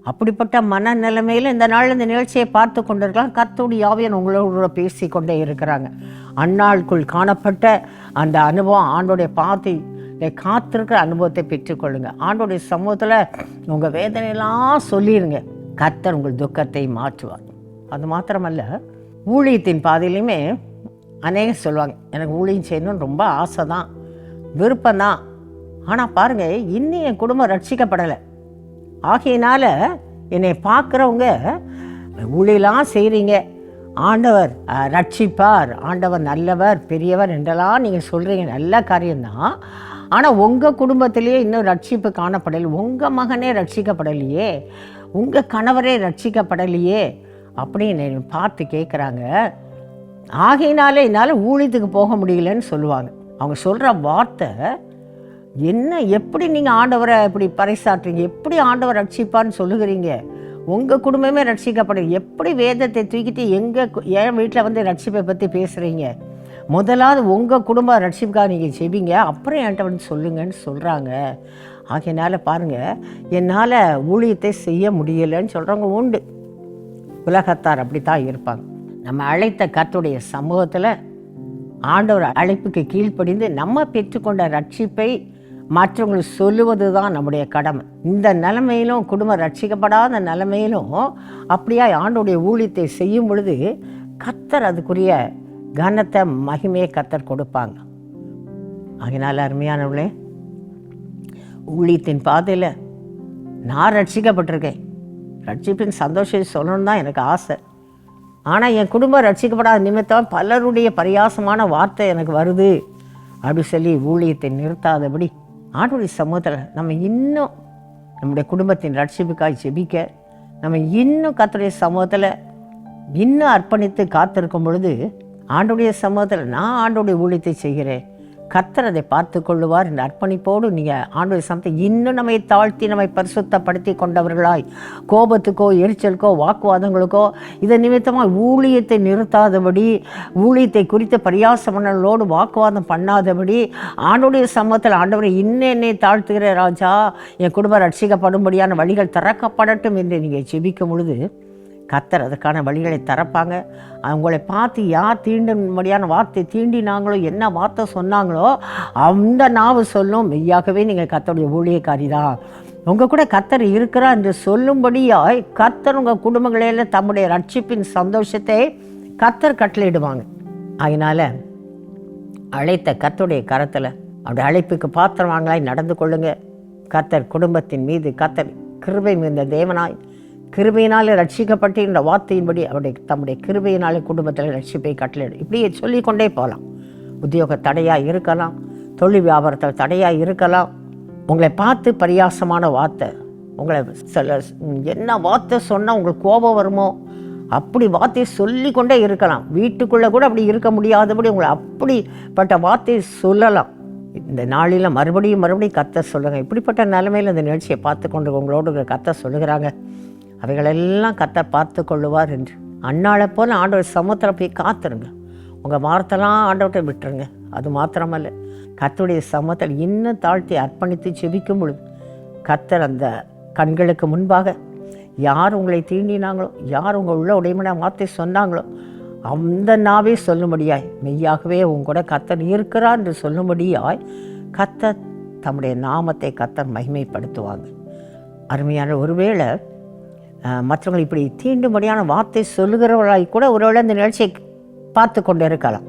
அப்படிப்பட்ட மனநிலைமையில் இந்த நாள் இந்த நிகழ்ச்சியை பார்த்து கொண்டிருக்கலாம். கர்த்தருடைய ஆவியானவர் உங்களோட பேசி கொண்டே இருக்கிறாங்க. அந்நாளுக்குள் காணப்பட்ட அந்த அனுபவம், ஆண்டோடைய பார்த்து காத்திருக்கிற அனுபவத்தை பெற்றுக்கொள்ளுங்க. ஆண்டோடைய சமூகத்தில் உங்கள் வேதனையெல்லாம் சொல்லிடுங்க. கர்த்தர் உங்கள் துக்கத்தை மாற்றுவார். அது மாத்திரமல்ல, ஊழியத்தின் பாதையிலையுமே அநேகம் சொல்லுவாங்க, எனக்கு ஊழியம் செய்யணும்னு ரொம்ப ஆசை தான், விருப்பம்தான். ஆனால் பாருங்கள், இன்னும் என் குடும்பம் ரட்சிக்கப்படலை. ஆகையினால என்னை பார்க்குறவங்க ஊழியெல்லாம் செய்கிறீங்க, ஆண்டவர் ரட்சிப்பார், ஆண்டவர் நல்லவர், பெரியவர் என்றெல்லாம் நீங்கள் சொல்கிறீங்க, நல்ல காரியம்தான். ஆனால் உங்கள் குடும்பத்திலேயே இன்னும் ரட்சிப்பு காணப்படலை, உங்கள் மகனே ரட்சிக்கப்படலையே, உங்கள் கணவரே ரட்சிக்கப்படலையே அப்படின்னு பார்த்து கேட்குறாங்க. ஆகையினாலே என்னால் ஊழியத்துக்கு போக முடியலன்னு சொல்லுவாங்க. அவங்க சொல்கிற வார்த்தை என்ன, எப்படி நீங்கள் ஆண்டவரை இப்படி பறைசாற்றுறீங்க, எப்படி ஆண்டவர் ரட்சிப்பான்னு சொல்லுகிறீங்க, உங்கள் குடும்பமே ரட்சிக்கப்படும், எப்படி வேதத்தை தூக்கிட்டு என் வீட்டில் வந்து ரட்சிப்பை பற்றி பேசுகிறீங்க, முதலாவது உங்கள் குடும்பம் ரட்சிப்புக்காக நீங்கள் செய்வீங்க, அப்புறம் என்கிட்ட வந்து சொல்லுங்கன்னு சொல்கிறாங்க. ஆகையினால பாருங்கள், என்னால் ஊழியத்தை செய்ய முடியலைன்னு சொல்கிறவங்க உண்டு. உலகத்தார் அப்படி தான் இருப்பாங்க. நம்ம அழைத்த கர்த்தருடைய சமூகத்தில் ஆண்டவர் அழைப்புக்கு கீழ்ப்படிந்து நம்ம பெற்றுக்கொண்ட ரட்சிப்பை மற்றவங்களுக்கு சொல்லுவது தான் நம்முடைய கடமை. இந்த நிலைமையிலும், குடும்பம் ரட்சிக்கப்படாத நிலைமையிலும் அப்படியா ஆண்டோடைய ஊழியத்தை செய்யும் பொழுது கர்த்தர் அதுக்குரிய கனத்தை மகிமையை கர்த்தர் கொடுப்பாங்க. அதனால் அருமையானவர்களே, ஊழியத்தின் பாதையில் நான் ரட்சிக்கப்பட்டிருக்கேன், ரட்சிப்பின் சந்தோஷத்தை சொல்லணும்னு தான் எனக்கு ஆசை. ஆனால் என் குடும்பம் ரட்சிக்கப்படாத நிமித்தம் பலருடைய பரியாசமான வார்த்தை எனக்கு வருது அப்படி சொல்லி ஊழியத்தை நிறுத்தாதபடி ஆண்டவருடைய சமூகத்தில் நம்ம இன்னும் நம்முடைய குடும்பத்தின் ரட்சிப்புக்காய் ஜெபிக்க, நம்ம இன்னும் கர்த்தருடைய சமூகத்தில் இன்னும் அர்ப்பணித்து காத்திருக்கும் பொழுது, ஆண்டவருடைய சமூகத்தில் நான் ஆண்டவருடைய ஊழியத்தை செய்கிறேன், கர்த்தர் அதை பார்த்து கொள்ளுவார் என்ற அர்ப்பணிப்போடு நீங்கள் ஆண்டவருடைய சமூகத்தை இன்னும் நம்மை தாழ்த்தி நம்மை பரிசுத்தப்படுத்தி கொண்டவர்களாய், கோபத்துக்கோ எரிச்சலுக்கோ வாக்குவாதங்களுக்கோ இதை நிமித்தமாக ஊழியத்தை நிறுத்தாதபடி, ஊழியத்தை குறித்த பரியாசமனங்களோடு வாக்குவாதம் பண்ணாதபடி ஆண்டவருடைய சமூகத்தில் ஆண்டவரை இன்னும் என்னை தாழ்த்துகிற ராஜா, என் குடும்பம் ரட்சிக்கப்படும்படியான வழிகள் திறக்கப்படட்டும் என்று நீங்கள் ஜெபிக்கும் பொழுது கர்த்தர் அதற்கான வழிகளை திறப்பாங்க. அவங்களை பார்த்து யார் தீண்டும்படியான வார்த்தை தீண்டினாங்களோ, என்ன வார்த்தை சொன்னாங்களோ அந்த நாவு சொல்லும், மெய்யாகவே நீங்கள் கர்த்தருடைய ஊழியக்காரி தான், உங்கள் கூட கர்த்தர் இருக்கிறார் என்று சொல்லும்படியாய் கர்த்தர் உங்கள் குடும்பங்களில் தம்முடைய ரட்சிப்பின் சந்தோஷத்தை கர்த்தர் கட்டளையிடுவாங்க. அதனால் அழைத்த கர்த்தருடைய கரத்தில் அப்படி அழைப்புக்கு பாத்திரவாங்களாய் நடந்து கொள்ளுங்க. கர்த்தர் குடும்பத்தின் மீது, கர்த்தர் கிருபை மிகுந்த தேவனாய், கிருபையினாலே ரட்சிக்கப்பட்டு என்ற வார்த்தையின்படி அவருடைய தம்முடைய கிருபையினாலே குடும்பத்தில் ரட்சிப்பை கட்டளையிடும். இப்படியே சொல்லிக்கொண்டே போகலாம். உத்தியோக தடையாக இருக்கலாம், தொழில் வியாபாரத்தில் தடையாக இருக்கலாம், உங்களை பார்த்து பரியாசமான வார்த்தை, உங்களை என்ன வார்த்தை சொன்னால் உங்களுக்கு கோபம் வருமோ அப்படி வார்த்தையை சொல்லிக்கொண்டே இருக்கலாம். வீட்டுக்குள்ளே கூட அப்படி இருக்க முடியாதபடி உங்களை அப்படிப்பட்ட வார்த்தையை சொல்லலாம். இந்த நாளில் மறுபடியும் கர்த்தர் சொல்லுங்கள். இப்படிப்பட்ட நிலைமையில் இந்த நிகழ்ச்சியை பார்த்து கொண்டு உங்களோடு கர்த்தர் சொல்லுகிறாங்க, அவைகளெல்லாம் கர்த்தர் பார்த்து கொள்ளுவார் என்று. அன்னாளை போல் ஆண்டவர் சமூகத்தில் போய் காத்துருங்க. உங்கள் வார்த்தைலாம் ஆண்டவர்கிட்ட விட்டுருங்க. அது மாத்திரமல்ல, கர்த்தருடைய சமூகத்தில் இன்னும் தாழ்த்தி அர்ப்பணித்து செபிக்கும் பொழுது கர்த்தர் அந்த கண்களுக்கு முன்பாக யார் உங்களை தீண்டினாங்களோ, யார் உங்கள் உள்ள உடைமையான வார்த்தை சொன்னாங்களோ அந்த நாவே சொல்லும்படியாய், மெய்யாகவே உங்க கூட கர்த்தர் இருக்கிறார் என்று சொல்லும்படியாய் கர்த்தர் தம்முடைய நாமத்தை கர்த்தர் மகிமைப்படுத்துவாங்க. அருமையான, ஒருவேளை மற்றவங்களை இப்படி தீண்டும்படியான வார்த்தை சொல்லுகிறவர்களாய் கூட ஒருவேளை இந்த நிகழ்ச்சியை பார்த்து கொண்டு இருக்கலாம்.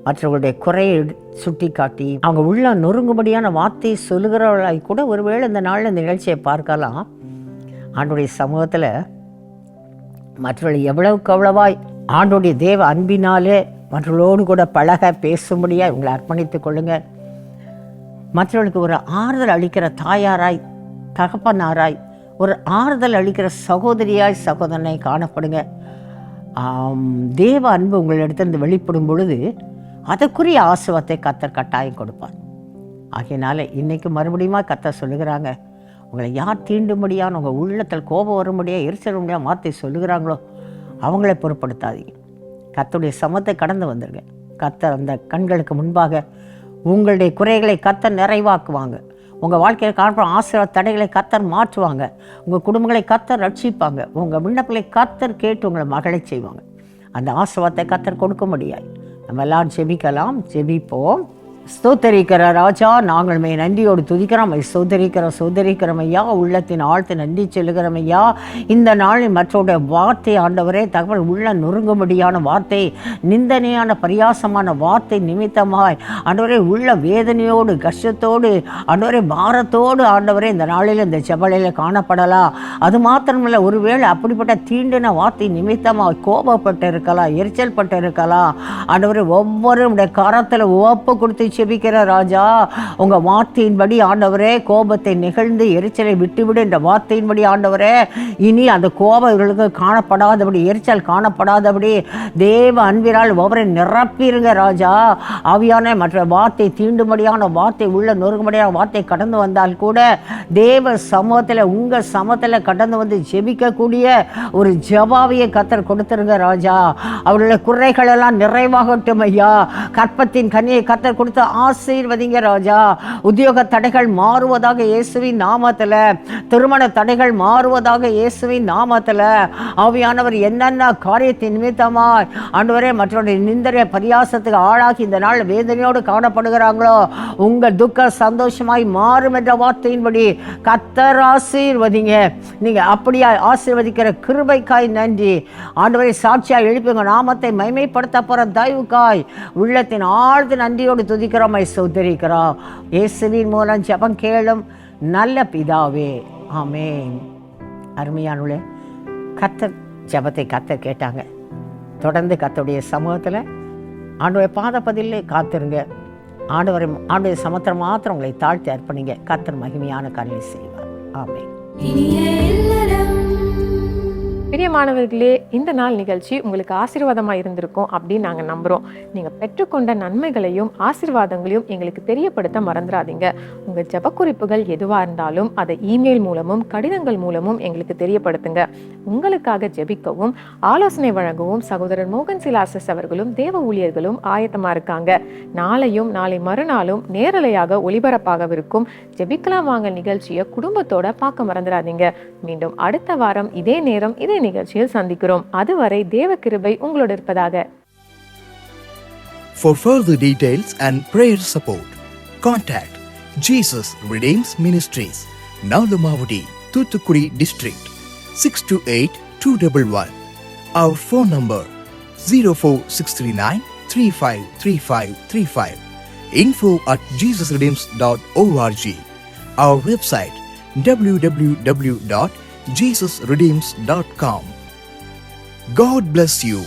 மற்றவர்களுடைய குறையை சுட்டி காட்டி அவங்க உள்ள நொறுங்கும்படியான வார்த்தையை சொல்லுகிறவர்களாய் கூட ஒருவேளை இந்த நாளில் இந்த நிகழ்ச்சியை பார்க்கலாம். ஆண்டோடைய சமூகத்தில் மற்றவர்கள் எவ்வளவுக்கு எவ்வளவாய் ஆண்டோடைய தேவ அன்பினாலே மற்றவர்களோடு கூட பழக பேசும்படியாக உங்களை அர்ப்பணித்துக் கொள்ளுங்க. மற்றவர்களுக்கு ஒரு ஆறுதல் அளிக்கிற தாயாராய், தகப்பனாராய், ஒரு ஆறுதல் அளிக்கிற சகோதரியாய், சகோதரனை காணப்படுங்க. தேவ அன்பு உங்களிடத்திலிருந்து வெளிப்படும் பொழுது அதற்குரிய ஆசீர்வாதத்தை கர்த்தர் கட்டாயம் கொடுப்பார். ஆகையினால இன்றைக்கு மறுபடியும் கர்த்தர் சொல்லுகிறாங்க, உங்களை யார் தீண்டும்படியான உங்கள் உள்ளத்தில் கோபம் வரும்படியாக, எரிச்சல் முடியாத வார்த்தை சொல்லுகிறாங்களோ அவங்களே பொருட்படுத்தாதீங்க. கர்த்தருடைய சமத்தை கடந்து வந்துடுங்க. கர்த்தர் அந்த கண்களுக்கு முன்பாக உங்களுடைய குறைகளை கர்த்தர் நிறைவாக்குவாங்க. உங்கள் வாழ்க்கையில் காணப்படும் ஆசீர்வாத தடைகளை கர்த்தர் மாற்றுவாங்க. உங்கள் குடும்பங்களை கர்த்தர் ரட்சிப்பாங்க. உங்கள் விண்ணப்பங்களை கர்த்தர் கேட்டு உங்களை மகளை செய்வாங்க. அந்த ஆசீர்வாதத்தை கர்த்தர் கொடுக்க முடியாது. நம்ம எல்லாரும் ஜெபிக்கலாம். ஜெபிப்போம். ஸ்தோத்தரிக்கிற ராஜா, நாங்கள் மே நன்றியோடு துதிக்கிறோம். ஸ்தோத்தரிக்கிறோம் ஐயா. உள்ளத்தின் ஆழ்த்து நன்றி செல்லுகிறோம் ஐயா. இந்த நாளில் மற்றோட வார்த்தை ஆண்டவரே தகவல் உள்ள நொறுங்கும்படியான வார்த்தை, நிந்தனையான பரியாசமான வார்த்தை நிமித்தமாய் ஆண்டவரே உள்ள வேதனையோடு கஷ்டத்தோடு ஆண்டவரே பாரத்தோடு ஆண்டவரே இந்த நாளில் இந்த செபலையில் காணப்படலாம். அது மாத்திரமில்லை, ஒருவேளை அப்படிப்பட்ட தீண்டின வார்த்தை நிமித்தமாக கோபப்பட்டு இருக்கலாம், எரிச்சல் பட்டு இருக்கலாம். ஆண்டவரே ஒவ்வொருடைய கரத்தில் ஒப்பு கொடுத்து செபிக்கிற ராஜா, உங்க வார்த்தையின்படி ஆண்டவரே கோபத்தை நிகழ்ந்து எரிச்சலை விட்டுவிடு என்ற வார்த்தையின்படி ஆண்டவரே இனி அந்த கோபம் இவர்களுக்கு காணப்படாதபடி, எரிச்சல் காணப்படாதபடி தேவ அன்பினால் ஒவ்வொரு நிரப்பிருங்க ராஜா. ஆவியான மற்ற வார்த்தை தீண்டும்படியான வார்த்தை, உள்ள நொறுங்கும்படியான வார்த்தை கடந்து வந்தால் கூட தேவ சமூகத்தில் உங்க சமூகத்தில் கடந்து வந்து ஜெபிக்கக்கூடிய ஒரு ஜபாவியை கர்த்தர் கொடுத்துருங்க ராஜா. அவர்களுடைய குறைகள் எல்லாம் நிறைவாகட்டும் ஐயா. கற்பத்தின் கனியை கர்த்தர் கொடுத்து ஆசீர்வதிங்க ராஜா. உத்தியோக தடைகள் மாறுவதாக இயேசுவின் நாமத்தில், திருமண தடைகள் மாறுவதாக இயேசுவின் நாமத்தில். ஆவியானவர் என்னென்ன காரியத்தின் நிமித்தமாய் ஆண்டவரே மற்றவருடைய நிந்தனை பரியாசத்துக்கு ஆளாகி இந்த நாள் வேதனையோடு காணப்படுகிறாங்களோ, உங்கள் துக்க சந்தோஷமாய் மாறும் என்ற வார்த்தையின்படி கர்த்தர் ஆசீர்வதிங்க. நீங்க அப்படியா ஆசீர்வதிக்கிற கிருபைக்காய் நன்றி ஆண்டவரை. சாட்சியாய் எழுப்புங்க நாமத்தை மைமைப்படுத்த போற தயவுக்காய் உள்ளத்தின் ஆழ்ந்து நன்றியோடு துதிக்கிறோம். சோதரிக்கிறோம் இயேசுவின் மூலம் ஜெபம் கேளும் நல்ல பிதாவே, ஆமென். அருமையானவர்களே, கர்த்தர் ஜெபத்தை கர்த்தர் கேட்டாங்க. தொடர்ந்து கர்த்தருடைய சமூகத்தில் ஆண்டவரை பாதப்பதிலே காத்திருங்க. ஆண்டவரை சமத்திரம் மாத்திரம் உங்களை தாழ்த்தி அர்ப்பணிங்க. கர்த்தர் மகிமையான காரியங்களை செய்வார். ஆமென். பிரியமானவர்களே, இந்த நாள் நிகழ்ச்சி உங்களுக்கு ஆசீர்வாதமாக இருந்திருக்கும் அப்படின்னு நாங்கள் நம்புகிறோம். நீங்கள் பெற்றுக்கொண்ட நன்மைகளையும் ஆசீர்வாதங்களையும் எங்களுக்கு தெரியப்படுத்த மறந்துடாதீங்க. உங்கள் ஜெபக்குறிப்புகள் எதுவாக இருந்தாலும் அதை இமெயில் மூலமும் கடிதங்கள் மூலமும் எங்களுக்கு தெரியப்படுத்துங்க. உங்களுக்காக ஜெபிக்கவும் ஆலோசனை வழங்கவும் சகோதரர் மோகன் சிலாசஸ் அவர்களும் தேவ ஊழியர்களும் ஆயத்தமாக இருக்காங்க. நாளையும் நாளை மறுநாளும் நேரலையாக ஒளிபரப்பாகவிருக்கும் ஜெபிக்கலாம் வாங்க நிகழ்ச்சியை குடும்பத்தோட பார்க்க மறந்துடாதீங்க. மீண்டும் அடுத்த வாரம் இதே நேரம் இதே நிகழ்ச்சியில் சந்திக்கிறோம். அதுவரை தேவ கிருபை உங்களோடு இருப்பதாக. For further details and prayer support, contact Jesus Redeems Ministries, Nalumavudi, Thoothukudi District, 628-211. Our phone number 04639-353535. info@jesusredeems.org. Our website www.jesusredeems.com. God bless you.